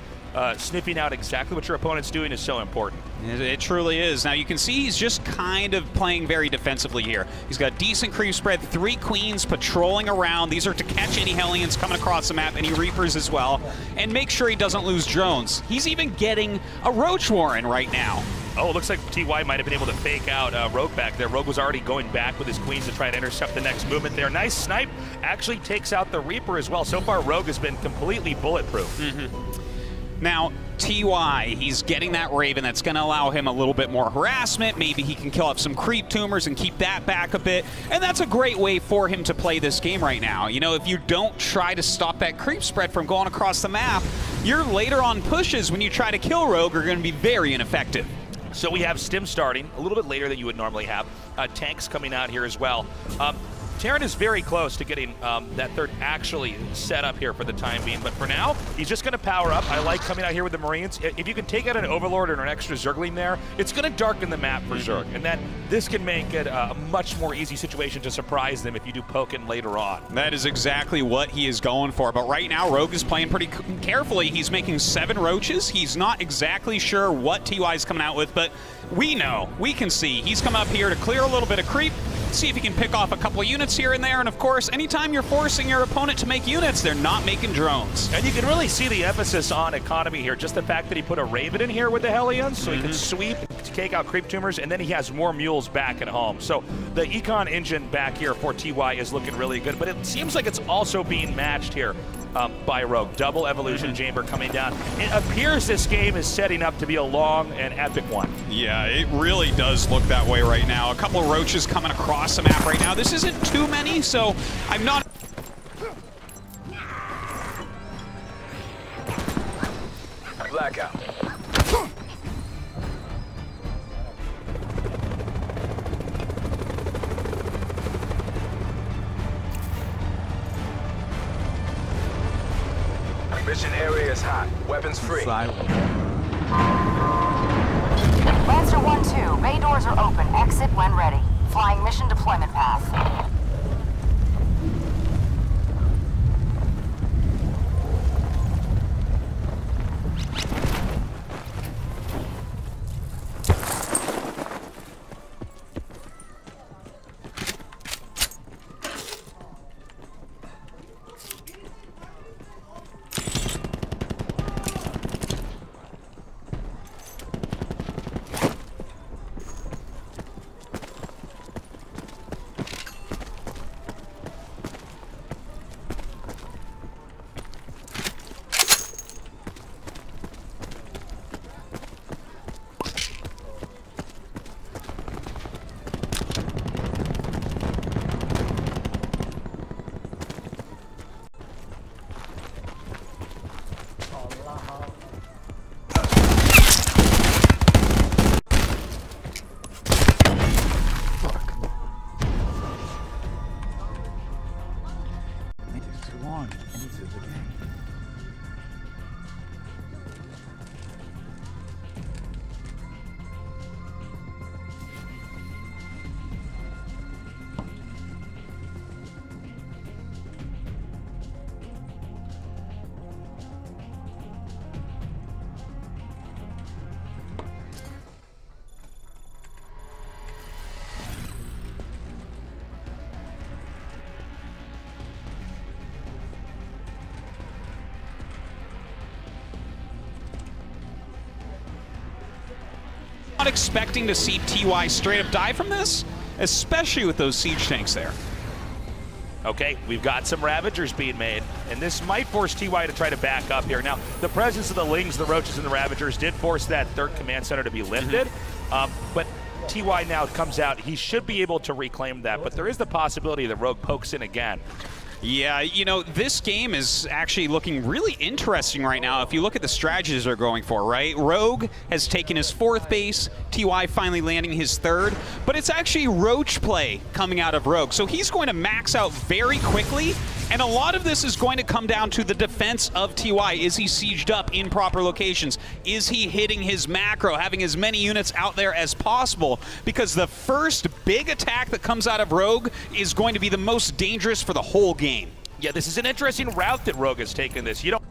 sniffing out exactly what your opponent's doing is so important. It truly is. Now you can see he's just kind of playing very defensively here. He's got decent creep spread, 3 queens patrolling around. These are to catch any Hellions coming across the map, any Reapers as well, and make sure he doesn't lose drones. He's even getting a Roach Warren right now. Oh, it looks like TY might have been able to fake out Rogue back there. Rogue was already going back with his queens to try and intercept the next movement there. Nice snipe. Actually takes out the Reaper as well. So far, Rogue has been completely bulletproof. Now, TY, he's getting that Raven that's going to allow him a little bit more harassment. Maybe he can kill off some creep tumors and keep that back a bit. And that's a great way for him to play this game right now. You know, if you don't try to stop that creep spread from going across the map, your later on pushes when you try to kill Rogue are going to be very ineffective. So we have Stim starting a little bit later than you would normally have. Tanks coming out here as well. Terran is very close to getting that third actually set up here for the time being, but for now, he's just going to power up. I like coming out here with the Marines. If you can take out an Overlord or an extra Zergling there, it's going to darken the map for Zerg, and then this can make it a much more easy situation to surprise them if you do poke in later on. That is exactly what he is going for, but right now, Rogue is playing pretty carefully. He's making 7 roaches. He's not exactly sure what TY is coming out with, but we know, we can see. He's come up here to clear a little bit of creep, see if he can pick off a couple of units here and there, and of course, anytime you're forcing your opponent to make units, they're not making drones. And you can really see the emphasis on economy here, just the fact that he put a Raven in here with the Hellions, so he can sweep, take out creep tumors, and then he has more mules back at home. So the econ engine back here for TY is looking really good, but it seems like it's also being matched here by Rogue. Double evolution chamber coming down. It appears this game is setting up to be a long and epic one. Yeah, it really does look that way right now. A couple of roaches coming across the map right now. This isn't too many, so I'm not... Blackout. Mission area is hot. Weapons free. Lancer 1-2, bay doors are open. Exit when ready. Flying mission deployment path. Not expecting to see TY straight up die from this, especially with those siege tanks there. Okay, we've got some Ravagers being made, and this might force TY to try to back up here. Now, the presence of the Lings, the Roaches, and the Ravagers did force that third command center to be lifted, but TY now comes out. He should be able to reclaim that, but there is the possibility that Rogue pokes in again. Yeah, you know, this game is actually looking really interesting right now if you look at the strategies they're going for, right? Rogue has taken his 4th base, TY finally landing his 3rd, but it's actually Roach play coming out of Rogue. So he's going to max out very quickly, and a lot of this is going to come down to the defense of TY. Is he sieged up in proper locations? Is he hitting his macro, having as many units out there as possible? Because the first big attack that comes out of Rogue is going to be the most dangerous for the whole game. Yeah, this is an interesting route that Rogue has taken this. You don't...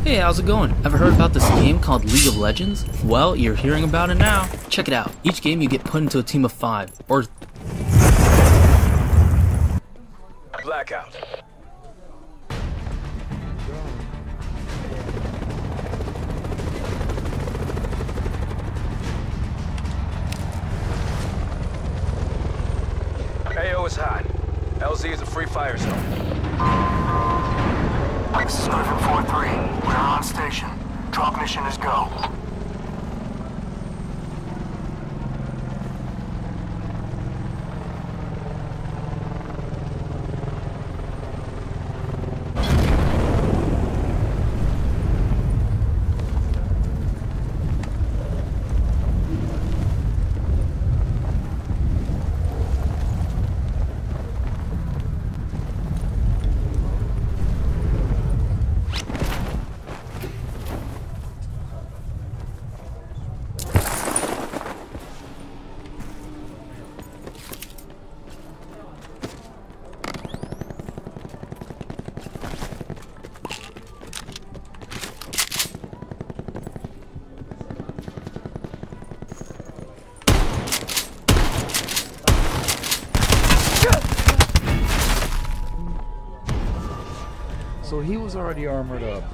Hey, how's it going? Ever heard about this game called League of Legends? Well, you're hearing about it now. Check it out. Each game you get put into a team of 5, or... Blackout. LZ is a free fire zone. This is Griffin 4-3. We're on station. Drop mission is go. So he was already armored up.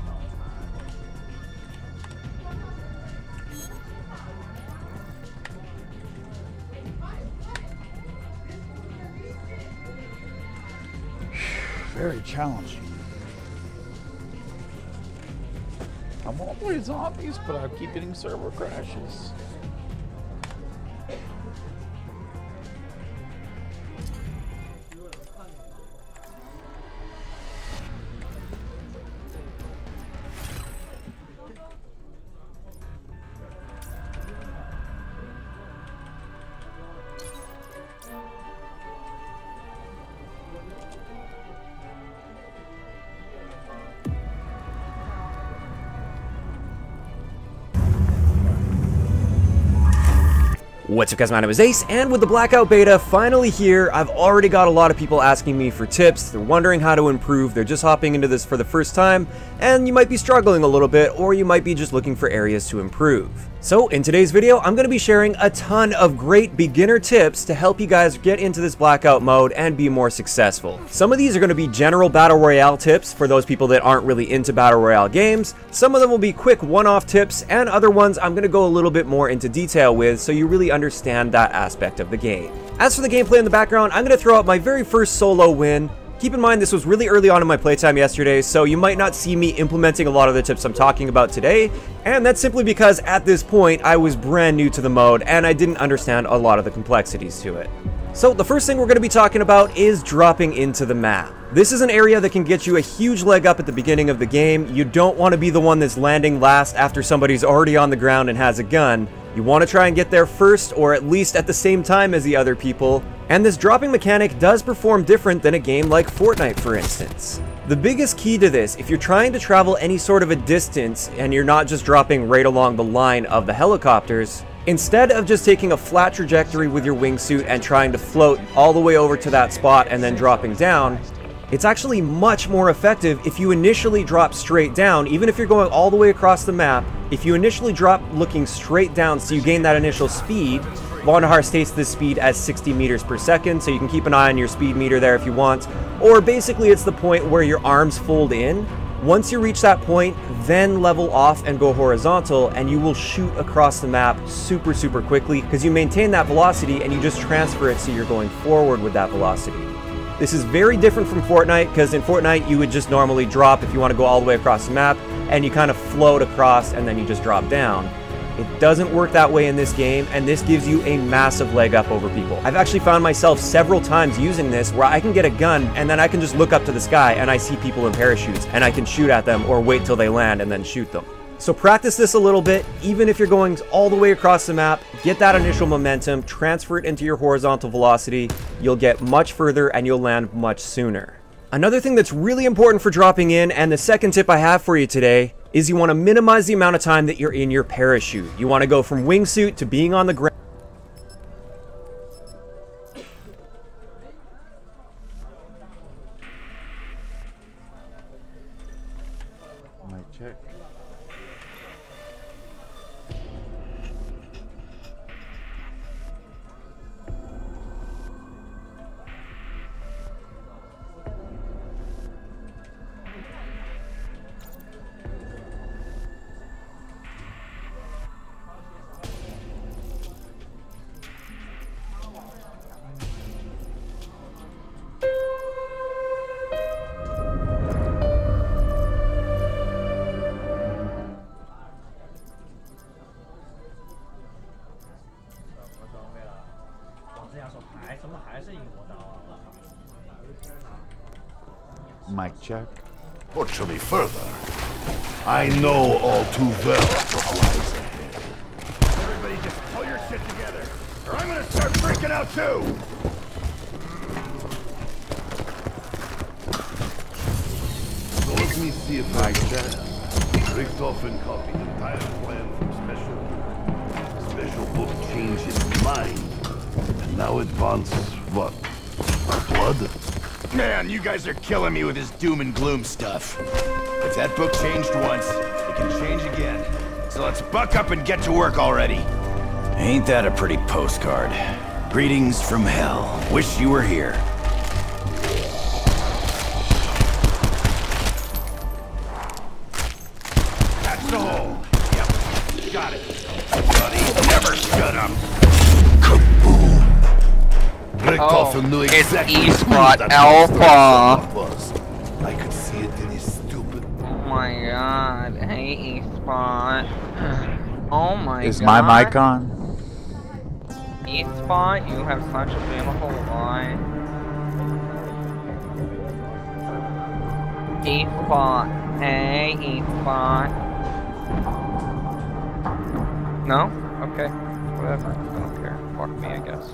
Very challenging. I'm all the way zombies, but I keep getting server crashes. What's up guys, my name is Ace, and with the Blackout Beta finally here, I've already got a lot of people asking me for tips. They're wondering how to improve, they're just hopping into this for the first time, and you might be struggling a little bit, or you might be just looking for areas to improve. So in today's video, I'm going to be sharing a ton of great beginner tips to help you guys get into this Blackout mode and be more successful. Some of these are going to be general Battle Royale tips for those people that aren't really into Battle Royale games. Some of them will be quick one-off tips, and other ones I'm going to go a little bit more into detail with so you really understand that aspect of the game. As for the gameplay in the background, I'm going to throw out my very first solo win. Keep in mind this was really early on in my playtime yesterday, so you might not see me implementing a lot of the tips I'm talking about today, and that's simply because at this point I was brand new to the mode and I didn't understand a lot of the complexities to it. So the first thing we're going to be talking about is dropping into the map. This is an area that can get you a huge leg up at the beginning of the game. You don't want to be the one that's landing last after somebody's already on the ground and has a gun. You want to try and get there first, or at least at the same time as the other people. And this dropping mechanic does perform different than a game like Fortnite, for instance. The biggest key to this, if you're trying to travel any sort of a distance and you're not just dropping right along the line of the helicopters, instead of just taking a flat trajectory with your wingsuit and trying to float all the way over to that spot and then dropping down, it's actually much more effective if you initially drop straight down. Even if you're going all the way across the map, if you initially drop looking straight down so you gain that initial speed. Vonderhaar states this speed as 60 meters per second, so you can keep an eye on your speed meter there if you want. Or basically it's the point where your arms fold in. Once you reach that point, then level off and go horizontal, and you will shoot across the map super quickly because you maintain that velocity and you just transfer it so you're going forward with that velocity. This is very different from Fortnite, because in Fortnite you would just normally drop if you want to go all the way across the map, and you kind of float across and then you just drop down. It doesn't work that way in this game, and this gives you a massive leg up over people. I've actually found myself several times using this where I can get a gun and then I can just look up to the sky and I see people in parachutes and I can shoot at them or wait till they land and then shoot them. So practice this a little bit. Even if you're going all the way across the map, get that initial momentum, transfer it into your horizontal velocity. You'll get much further and you'll land much sooner. Another thing that's really important for dropping in, and the second tip I have for you today, is you want to minimize the amount of time that you're in your parachute. You want to go from wingsuit to being on the ground. Might check. Mic check. Push me further. I know all too well what lies ahead. Everybody just pull your shit together, or I'm gonna start freaking out too! So let me see if I can. Richtofen copied the entire plan from Special Book changed his mind. And now it wants, what? Blood? Man, you guys are killing me with this doom and gloom stuff. If that book changed once, it can change again. So let's buck up and get to work already. Ain't that a pretty postcard? Greetings from hell. Wish you were here. That's the hole. Yep. Got it. Buddy, never shut up. Richtofen knew exactly it's E-Spot Alpha. I could see it in his stupid. Oh my god. Hey, E-Spot. Oh my god. Is my mic on? E-Spot, you have such a beautiful voice. E-Spot. Hey, E-Spot. No? Okay. Whatever. I don't care. Fuck me, I guess.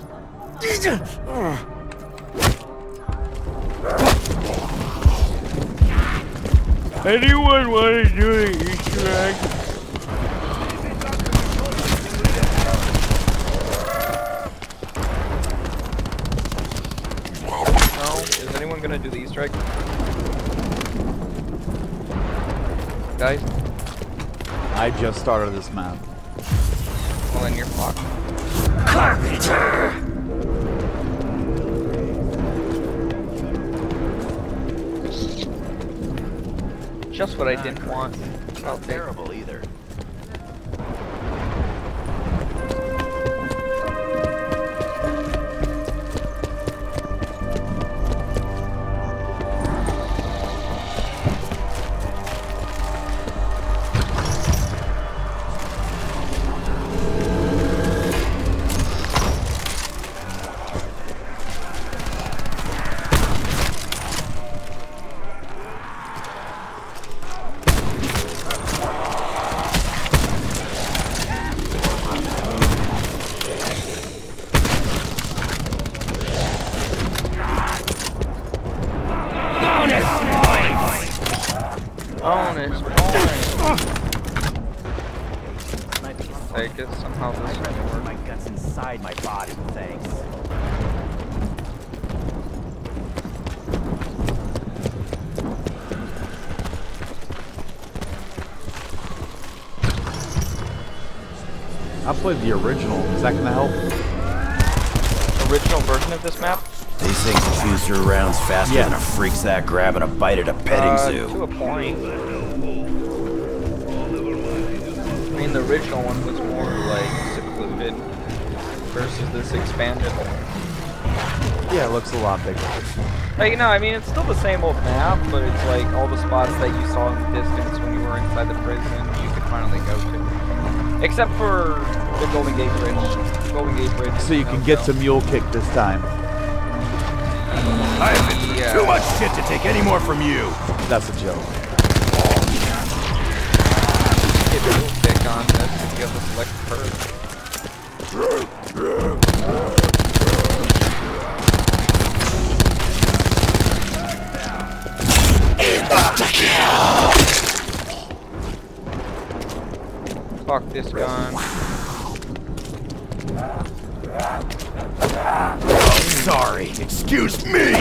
Anyone want to do an Easter egg? No? Is anyone gonna do the Easter egg? Guys? I just started this map. Well, then you're fucked. Carpenter! Just what I didn't want. Not terrible either. Take it, somehow this is gonna work. My guts inside my body, thanks. I played the original. Is that gonna help? Original version of this map? These things chew through rounds faster than a freak sack grabbing a bite at a petting zoo. To a point. I mean, the original one was more like secluded versus this expanded one. Yeah, it looks a lot bigger. Like, no, I mean, it's still the same old map, but it's like all the spots that you saw in the distance when you were inside the prison, you could finally go to. Except for the Golden Gate Bridge. Golden Gate Bridge. So you can get to Mule Kick this time. I have been through too much shit to take any more from you. That's a joke. Get a stick on this and get the select perk. Fuck this gun. Oh, sorry. Excuse me.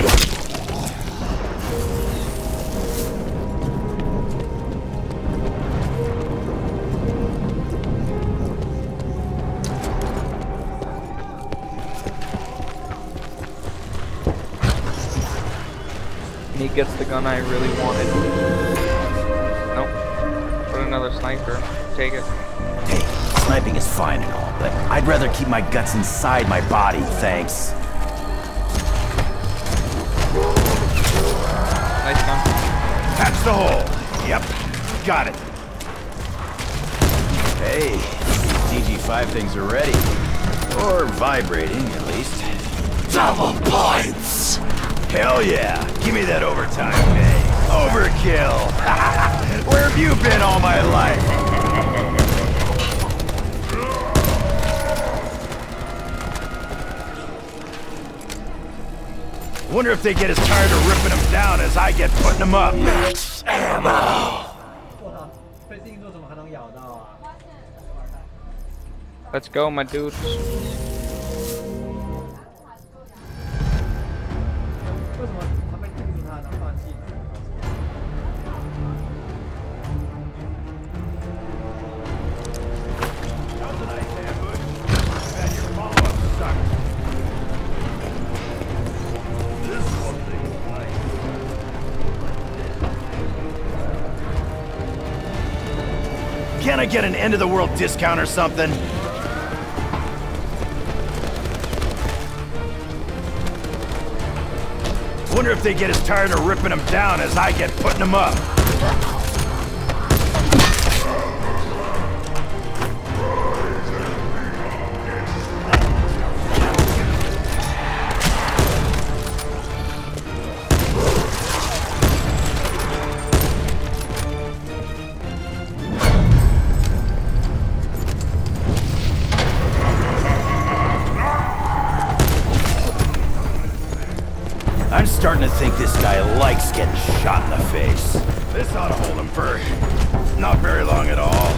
He gets the gun I really wanted. Nope. Put another sniper. Take it. Hey, sniping is fine and all, but I'd rather keep my guts inside my body, thanks. Nice gun. That's the hole. Yep, got it. Hey, these DG5 things are ready. Or vibrating, at least. Double points! Hell yeah! Give me that overtime pay. Overkill! Where have you been all my life? Wonder if they get as tired of ripping them down as I get putting them up. Max ammo! Let's go, my dude. Can't I get an end-of-the-world discount or something? Wonder if they get as tired of ripping them down as I get putting them up. I'm starting to think this guy likes getting shot in the face. This ought to hold him for not very long at all.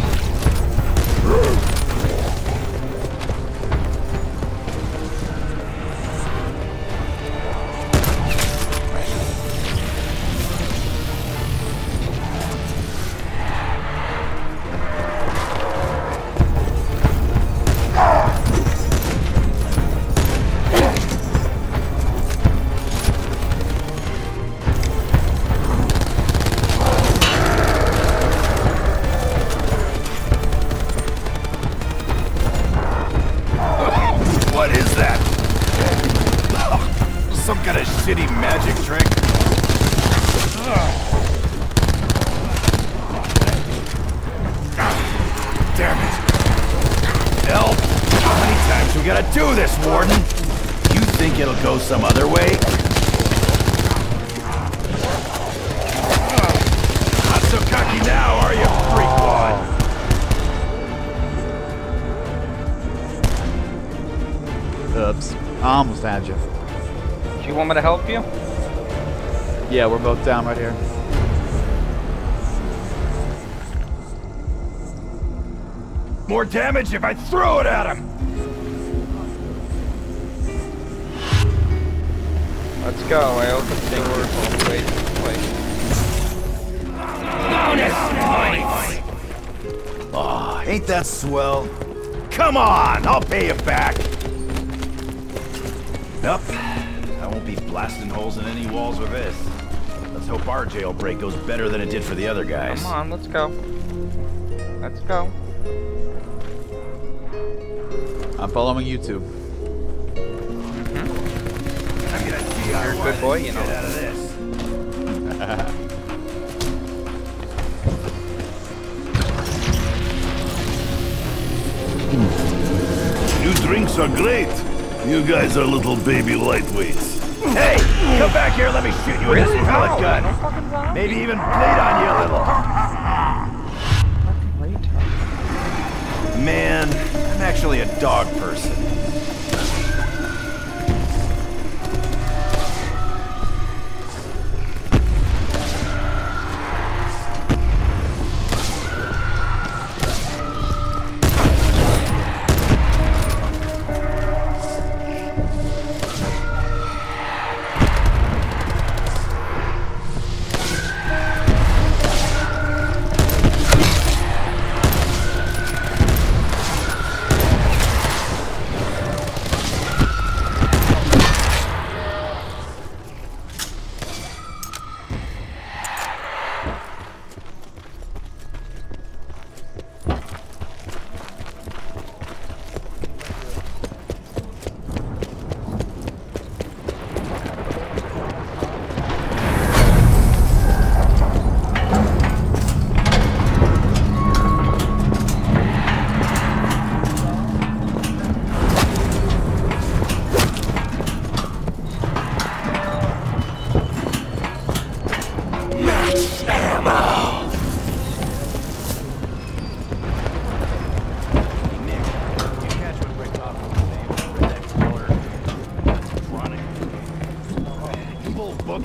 What is that? Some kind of shitty magic trick? Damn it. Hell, how many times we gotta do this, Warden? You think it'll go some other way? Not so cocky now, are you, freakwad? Oops. I almost had you. Do you want me to help you? Yeah, we're both down right here. More damage if I throw it at him! Let's go. I opened the doors all the way to the place. Aw, ain't that swell? Come on, I'll pay you back! Nope, I won't be blasting holes in any walls with this. Let's hope our jailbreak goes better than it did for the other guys. Come on, let's go. Let's go. I'm following you two. I'm gonna see how You're a good boy, you know. Get out of this. New drinks are great. You guys are little baby lightweights. Hey, come back here, let me shoot you with this pellet gun. Maybe even bleed on you a little. Man, I'm actually a dog person.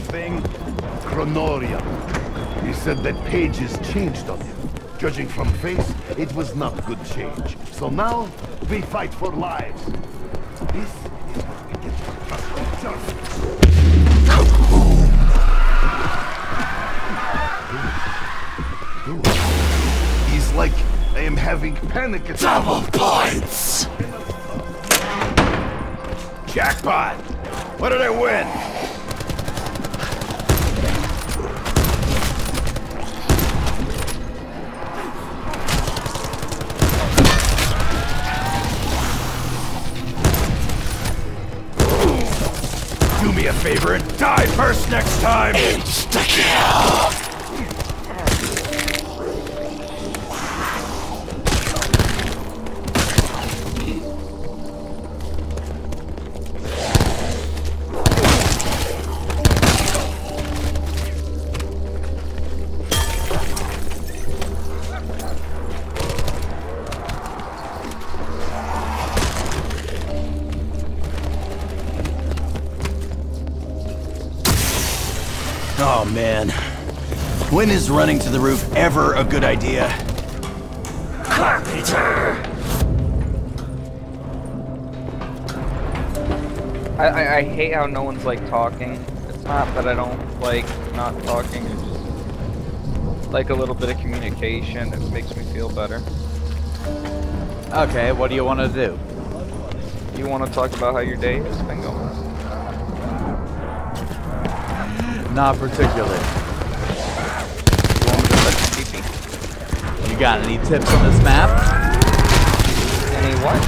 thing? Chronorium. He said that pages changed on him. Judging from face, it was not good change. So now, we fight for lives. This is where we get to trust justice. He's like, I am having panic attacks. Double points! Jackpot! What did I win? Do me a favor and die first next time! Insta-kill! Oh man. When is running to the roof ever a good idea? Carpenter! I hate how no one's like talking. It's not that I don't like not talking, it's just like a little bit of communication. It makes me feel better. Okay, what do you want to do? You want to talk about how your day has been going? Not particularly. You want me to let you keep me? You got any tips on this map? Any what?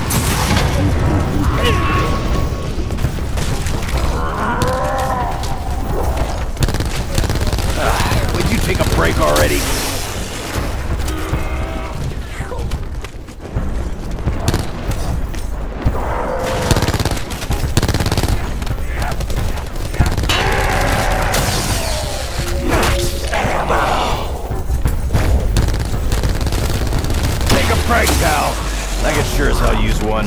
Would you take a break already? Break, pal. I could sure as hell use one.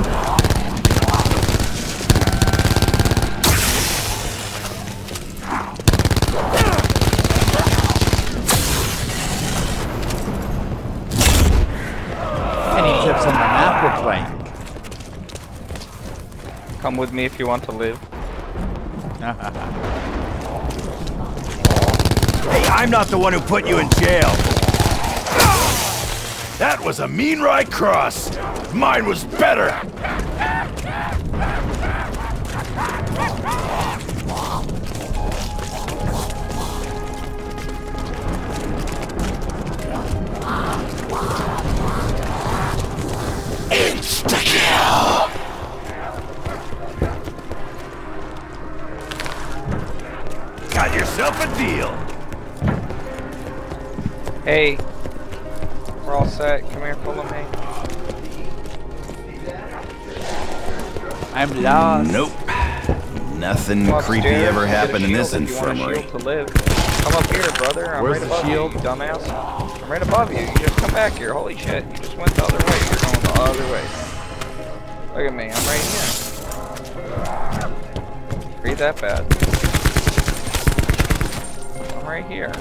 Any tips on the map we're playing? Come with me if you want to live. Hey, I'm not the one who put you in jail. That was a mean right cross. Mine was better. Insta-kill! Got yourself a deal. Hey. We're all set. Come here, follow me. I'm lost. Nope. Nothing creepy ever happened in this infirmary. To live. Come up here, brother. I'm Where's right the above shield? you, you dumbass. I'm right above you. You just come back here. Holy shit. You just went the other way. You're going the other way. Look at me. I'm right here. Breathe that bad. I'm right here.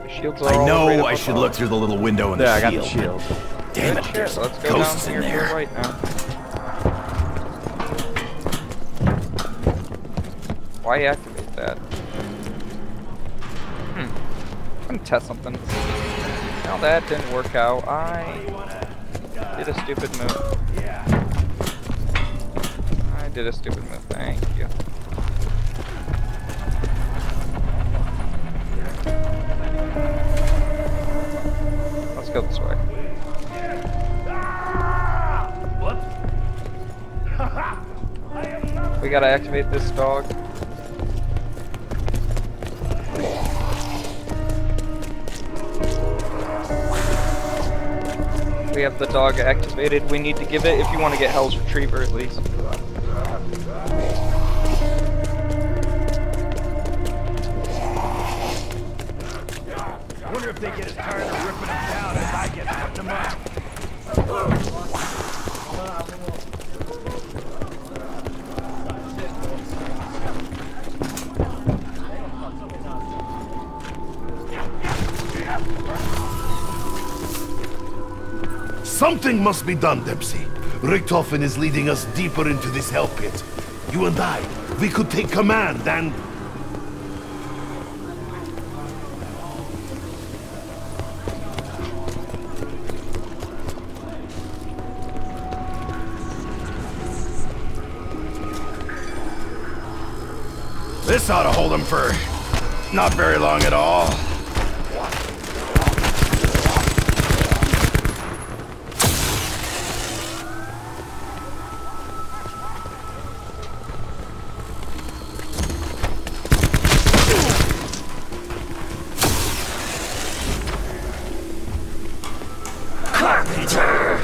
Shields are I all know right I up should above. look through the little window in the There, I shield. got the shield. Damn Good it, shit. there's Let's go ghosts down in here to there. the right now. Why activate that? I'm gonna test something. Now that didn't work out. I did a stupid move. I did a stupid move. Thank you. Let's go this way. What? We gotta activate this dog. We have the dog activated. We need to give it if you want to get Hell's Retriever at least. I wonder if they get as tired of ripping them down as I get putting them up. Something must be done, Dempsey. Richtofen is leading us deeper into this hell pit. You and I, we could take command and... This ought to hold him for not very long at all. Carpenter!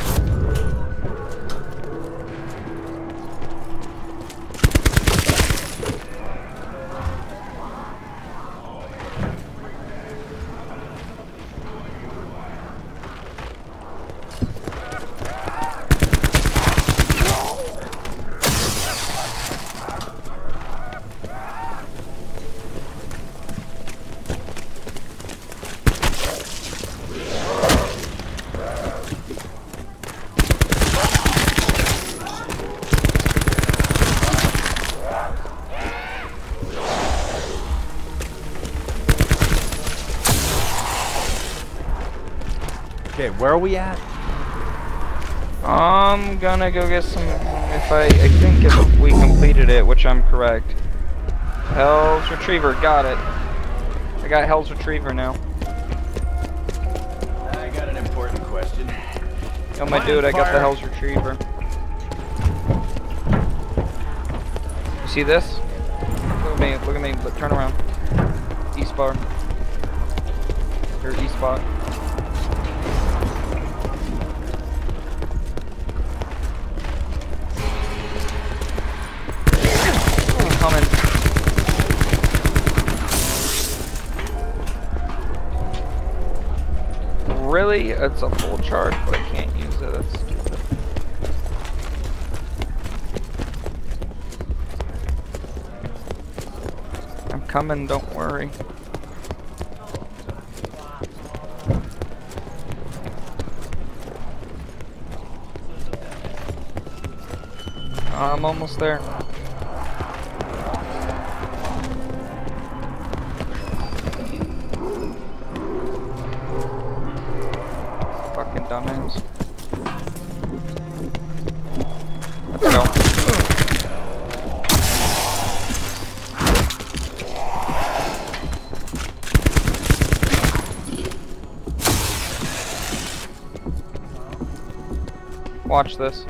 Okay, where are we at? I'm gonna go get some, I think if we completed it, which I'm correct. Hell's Retriever, got it. I got Hell's Retriever now. I got an important question. Oh my dude, I got the Hell's Retriever. You see this? Look at me, look, turn around. East bar. Or east spot. Coming. Really? It's a full charge, but I can't use it. That's stupid. I'm coming, don't worry. I'm almost there. Fucking dumbass. Let's go. Watch this.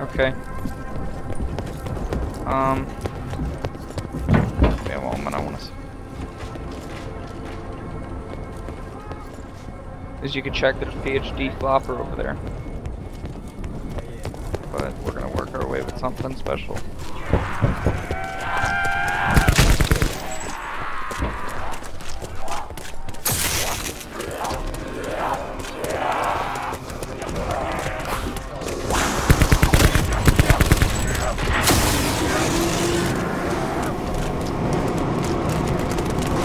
Okay. Okay, well, I want to. As you can check, there's PhD flopper over there. But we're gonna work our way with something special.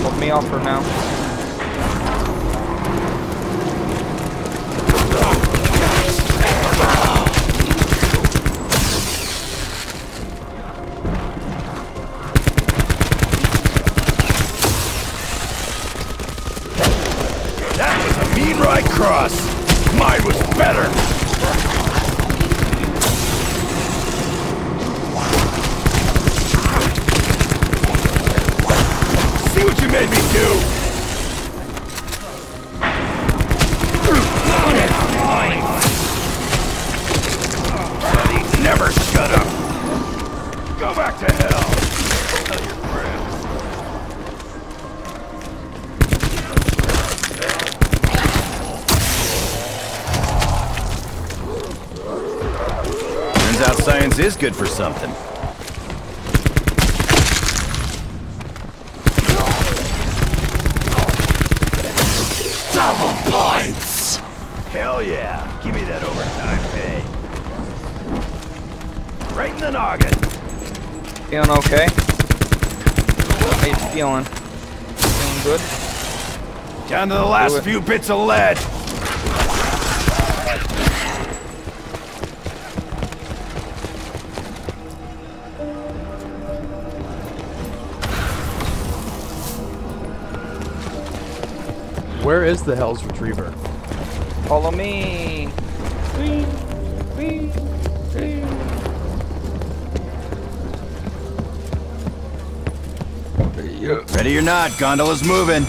Hold me off for now. Mean right cross. Mine was better. See what you made me do. Buddy, never shut up. Go back to hell. Tell your friends. Turns out science is good for something. Double points! Hell yeah. Give me that overtime pay. Right in the noggin. Feeling okay? How you feeling? Feeling good? Down to the last few bits of lead. Where is the Hell's Retriever? Follow me. Whee, whee, whee. Ready or not, gondola's moving.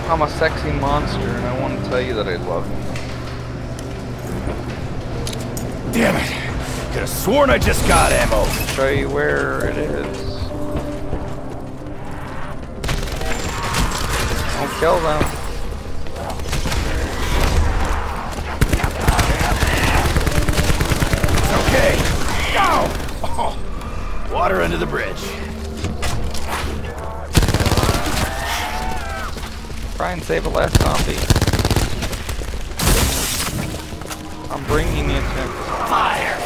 I'm a sexy monster, and I want to tell you that I love you. Damn it! Could have sworn I just got ammo. I'll show you where it is. Don't kill them. Okay. Go! Oh, water under the bridge. Try and save a last zombie. I'm bringing you to fire.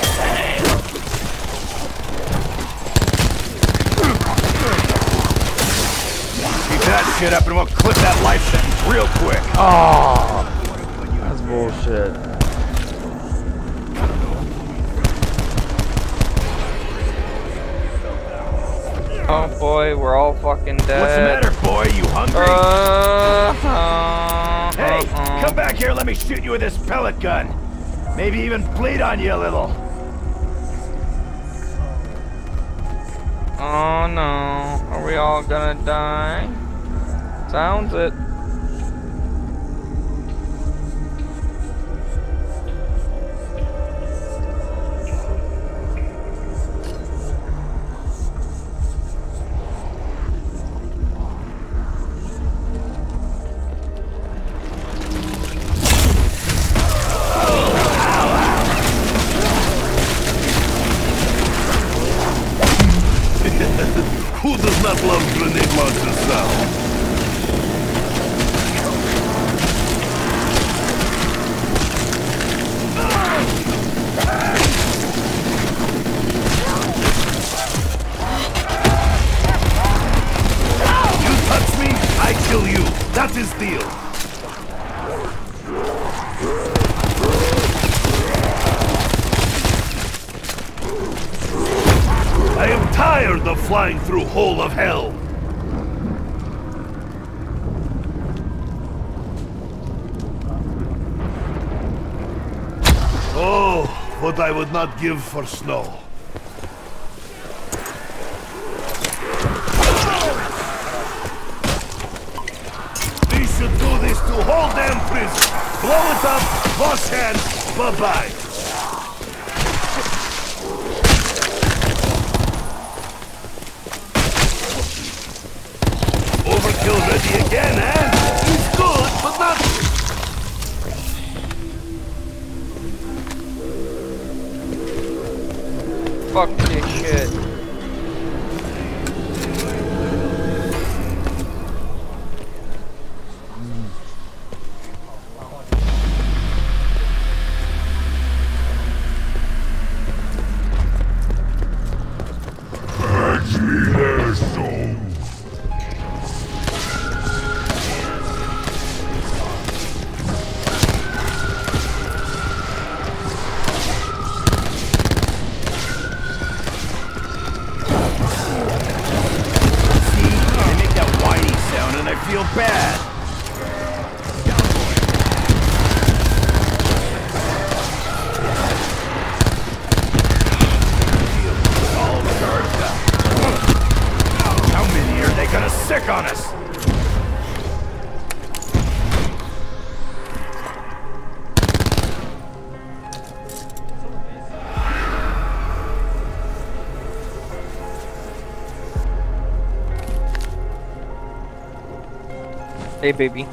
Keep that shit up and we'll clip that life sentence real quick. Oh, that's bullshit. Oh boy, we're all fucking dead. What's the matter, boy? You hungry? Hey, come back here. Let me shoot you with this pellet gun. Maybe even bleed on you a little. Oh no, are we all gonna die? Sounds it. Who does not love grenade launcher sound? You touch me, I kill you. That is deal. I am tired of flying through hole of hell. Oh, what I would not give for snow. We should do this to whole damn prison. Blow it up, wash hands, bye-bye. Overkill ready again, eh? He's good, but not... Fuck this shit. feel bad. All charged up. How many are they gonna sick on us? Hey, baby.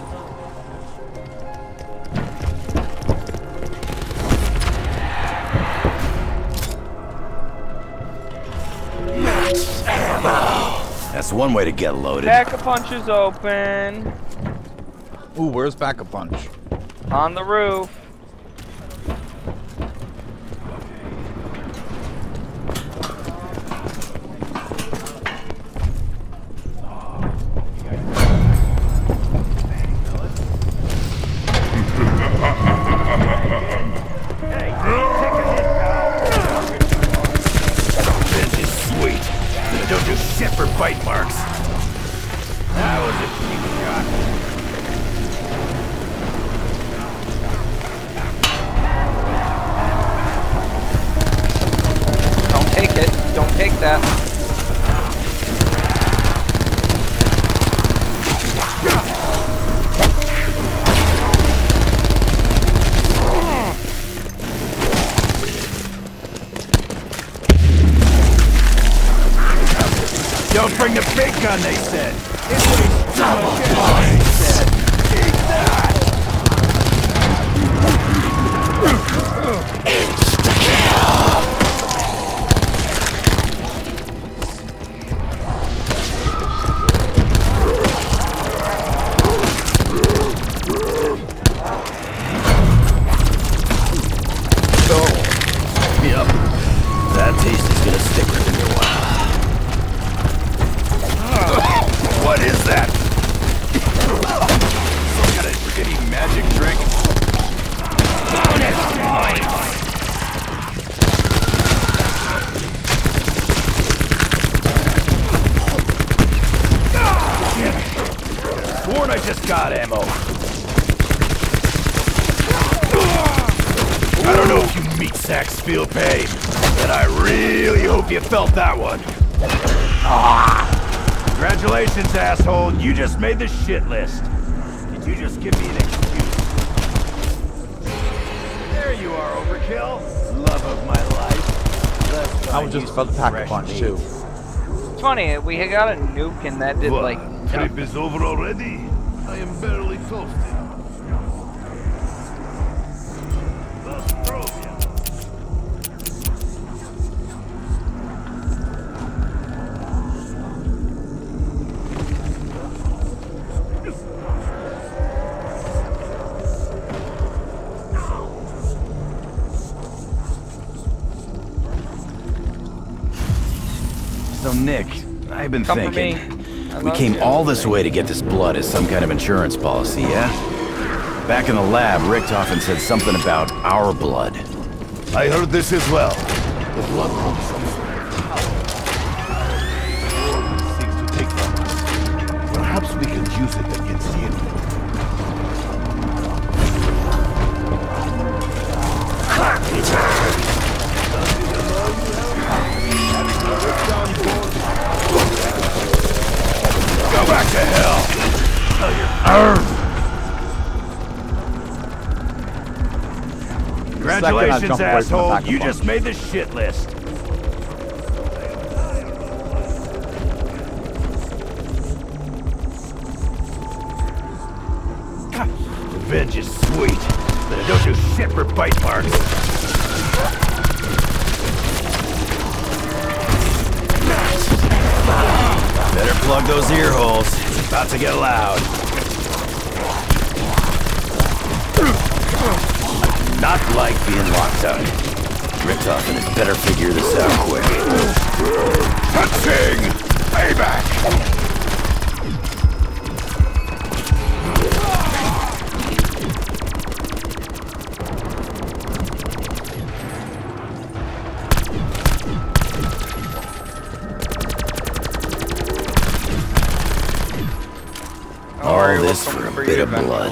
Max ammo. That's one way to get loaded. Pack-a-punch is open. Ooh, where's Pack-a-punch? On the roof. This is sweet. Don't do shit for bite marks. That was a cheap shot. Don't take it. Don't take that. Don't bring the big gun, they said. It weighs too much energy, they said. Take that! Yep. That taste is gonna stick with me a while. What is that? Some kind of shitty magic drink? Sworn I just got ammo. I don't know if you meat sacks feel pain, but I really hope you felt that one. Congratulations, asshole. You just made the shit list. Did you just give me an excuse? There you are, Overkill. Love of my life. I was just about to Pack-a-punch too. It's funny, we got a nuke and that did What? like... Trip is over already? I am barely toasted. So, Nick, I've been Come for thinking. me. I We love came you. all this way to get this blood as some kind of insurance policy, yeah? Back in the lab, Richtofen said something about our blood. I heard this as well. The blood from some seeks to take from us. Perhaps we can use it against you. Go back to hell! Congratulations, asshole. You just made the shit list. Revenge is sweet, but it don't do shit for bite marks. Better plug those ear holes. It's about to get loud. Not like being locked out. Richtofen had better figure this out quick. Touching! Payback! All this for a bit of blood.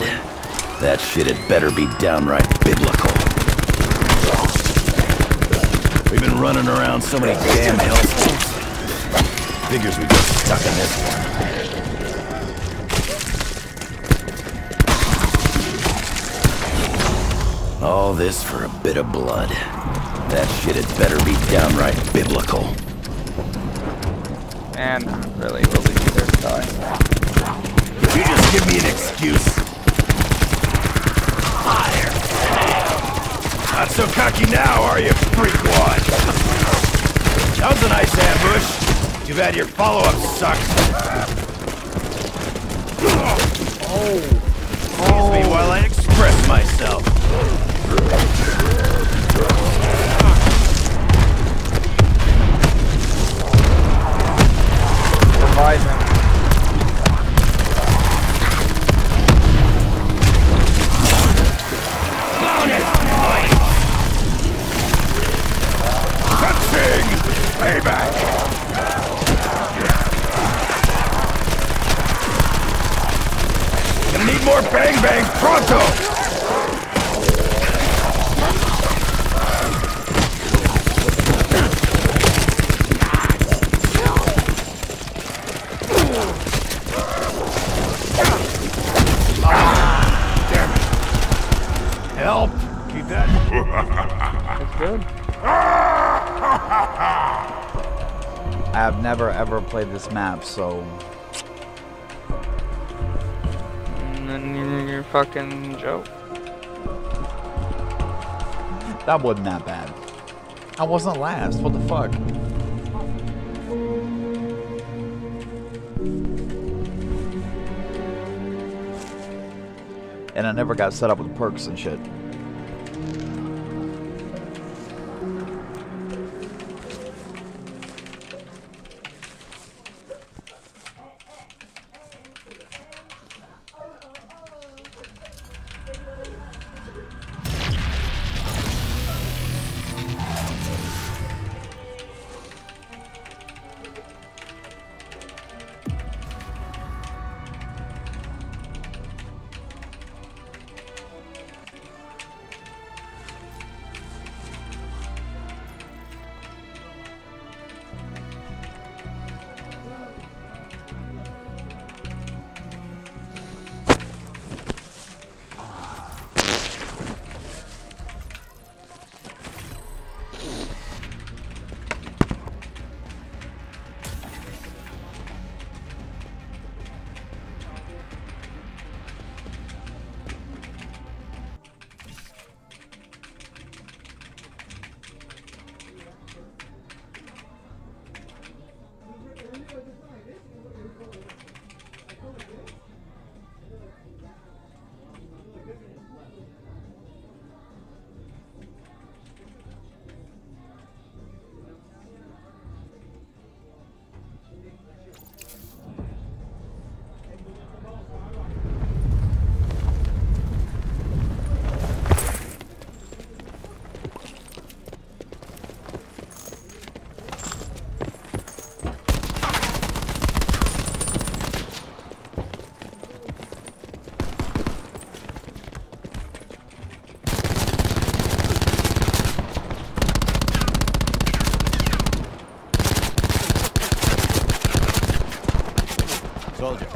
That shit had better be downright biblical. We've been running around so many damn hellholes. Figures we get stuck in this one. All this for a bit of blood. That shit had better be downright biblical. And really, we'll leave you there to die. Did you just give me an excuse? Fire! Not so cocky now, are you, freakwad? That was a nice ambush. Too bad your follow-up sucks. Excuse me while I express myself. Revive him. Touching! Payback! Gonna need more bang bang pronto! Help! Keep that. That's good. I've never ever played this map, so. And then you're fucking joke. That wasn't that bad. I wasn't last. What the fuck? And I never got set up with perks and shit. Soldier.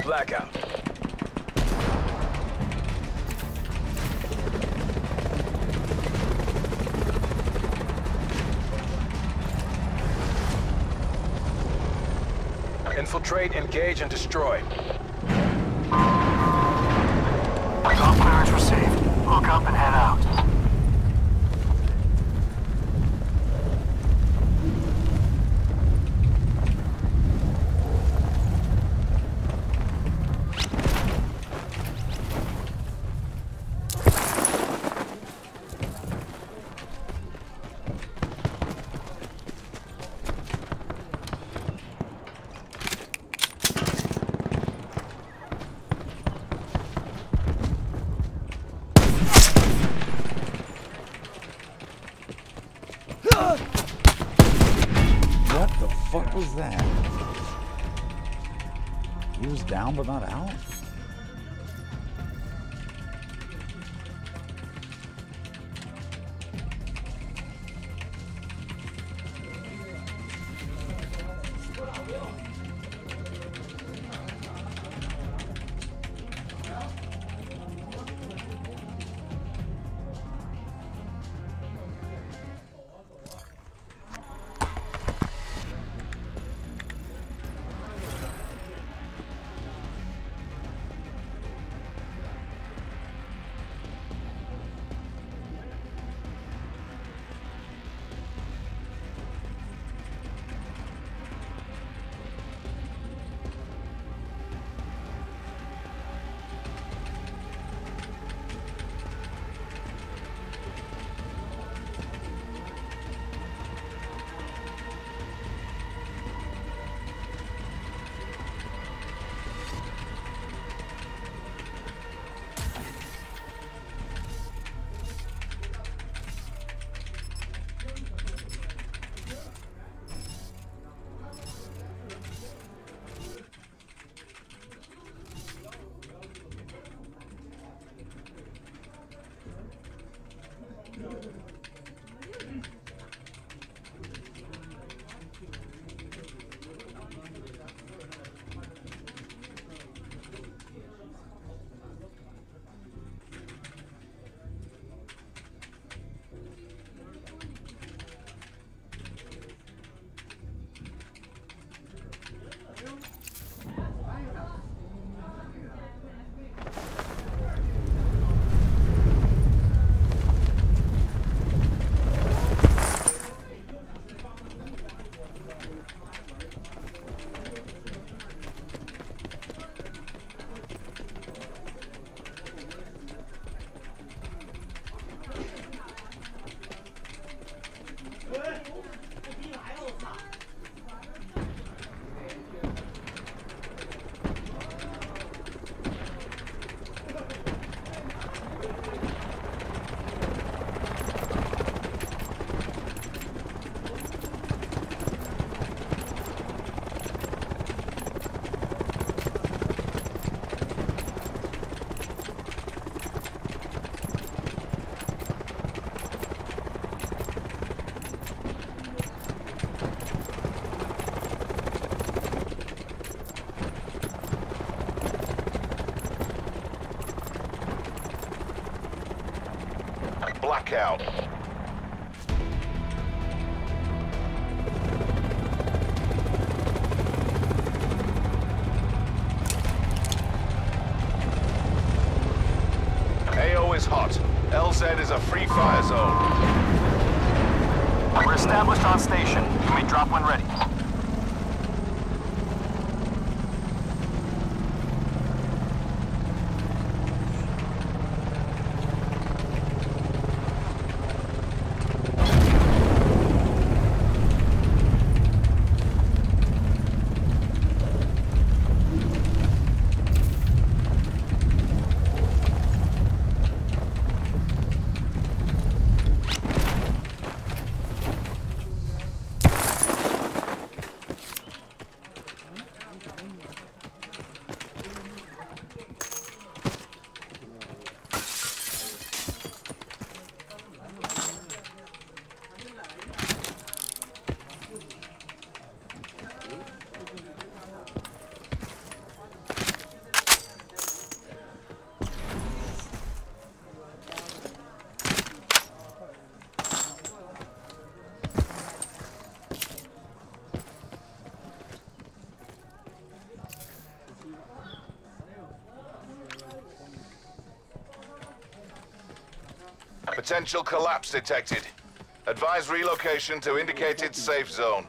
Blackout. Infiltrate, engage, and destroy. All clearance received. Hook up and head out. The fuck was that? He was down but not out? Blackout. AO is hot. LZ is a free fire zone. We're established on station. You may drop when ready. Potential collapse detected. Advise relocation to indicated safe zone.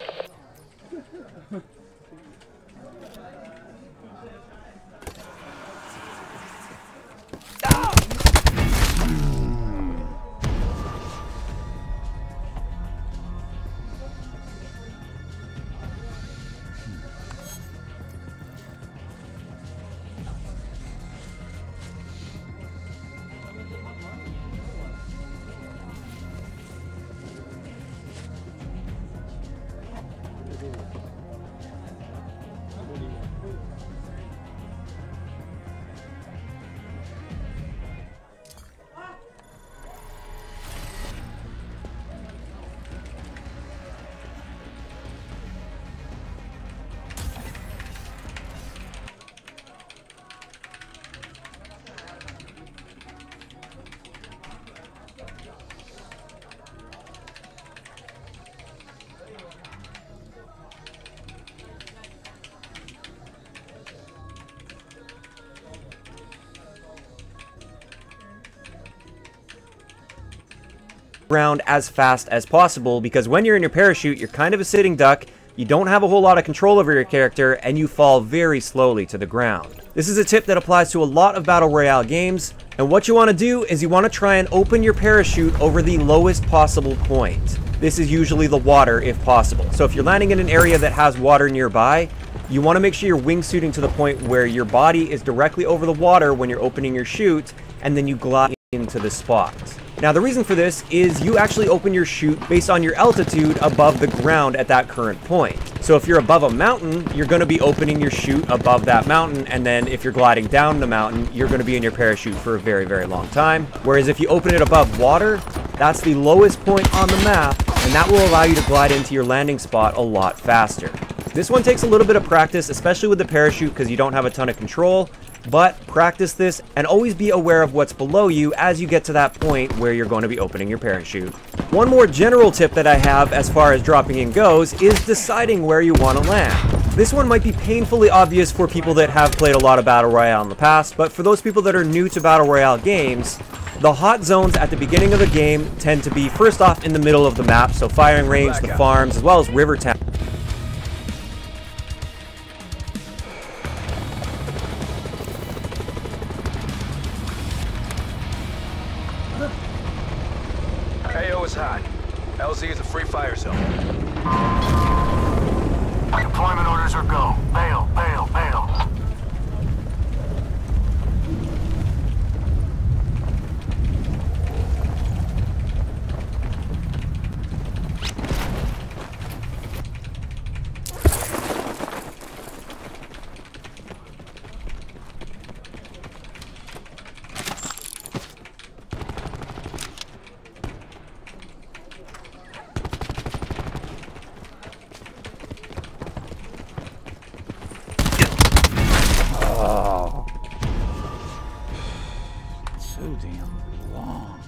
ground as fast as possible, because when you're in your parachute, you're kind of a sitting duck, you don't have a whole lot of control over your character, and you fall very slowly to the ground. This is a tip that applies to a lot of Battle Royale games, and what you want to do is you want to try and open your parachute over the lowest possible point. This is usually the water if possible. So if you're landing in an area that has water nearby, you want to make sure you're wingsuiting to the point where your body is directly over the water when you're opening your chute, and then you glide into the spot. Now the reason for this is you actually open your chute based on your altitude above the ground at that current point. So if you're above a mountain, you're going to be opening your chute above that mountain, and then if you're gliding down the mountain, you're going to be in your parachute for a very, very long time. Whereas if you open it above water, that's the lowest point on the map, and that will allow you to glide into your landing spot a lot faster. This one takes a little bit of practice, especially with the parachute, because you don't have a ton of control. But practice this and always be aware of what's below you as you get to that point where you're going to be opening your parachute. One more general tip that I have as far as dropping in goes is deciding where you want to land. This one might be painfully obvious for people that have played a lot of Battle Royale in the past, but for those people that are new to Battle Royale games, the hot zones at the beginning of the game tend to be first off in the middle of the map, so firing range, the farms, as well as river town. AO is hot. LZ is a free fire zone. Deployment orders are go. Bail, bail, bail. So damn long.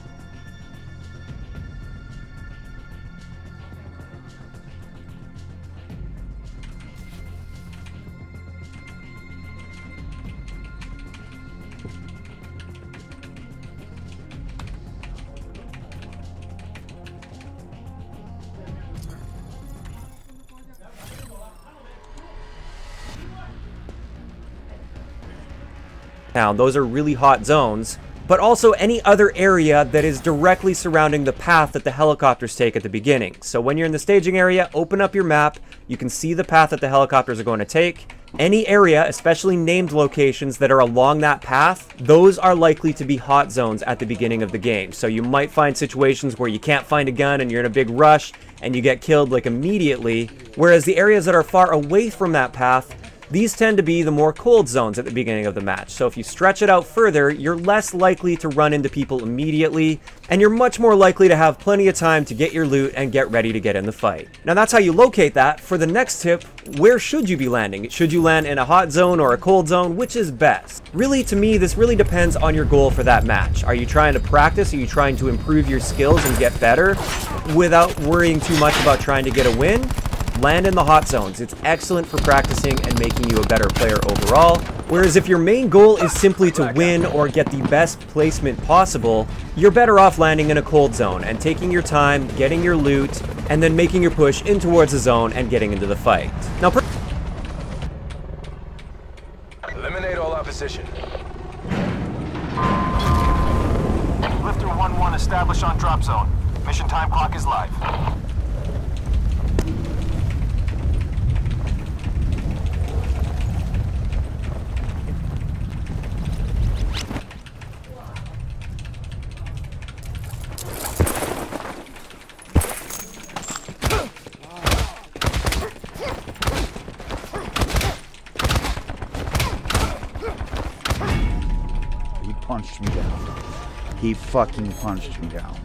Now, those are really hot zones, but also any other area that is directly surrounding the path that the helicopters take at the beginning. So when you're in the staging area, open up your map, you can see the path that the helicopters are going to take. Any area, especially named locations that are along that path, those are likely to be hot zones at the beginning of the game. So you might find situations where you can't find a gun and you're in a big rush and you get killed like immediately, whereas the areas that are far away from that path, these tend to be the more cold zones at the beginning of the match. So if you stretch it out further, you're less likely to run into people immediately, and you're much more likely to have plenty of time to get your loot and get ready to get in the fight. Now that's how you locate that. For the next tip, where should you be landing? Should you land in a hot zone or a cold zone? Which is best? Really, to me, this really depends on your goal for that match. Are you trying to practice? Are you trying to improve your skills and get better without worrying too much about trying to get a win? Land in the hot zones. It's excellent for practicing and making you a better player overall. Whereas if your main goal is simply to win or get the best placement possible, you're better off landing in a cold zone and taking your time, getting your loot, and then making your push in towards the zone and getting into the fight. Now, eliminate all opposition. Lifter 1-1 established on drop zone. Mission time clock is live. Punched me down. He fucking punched me down.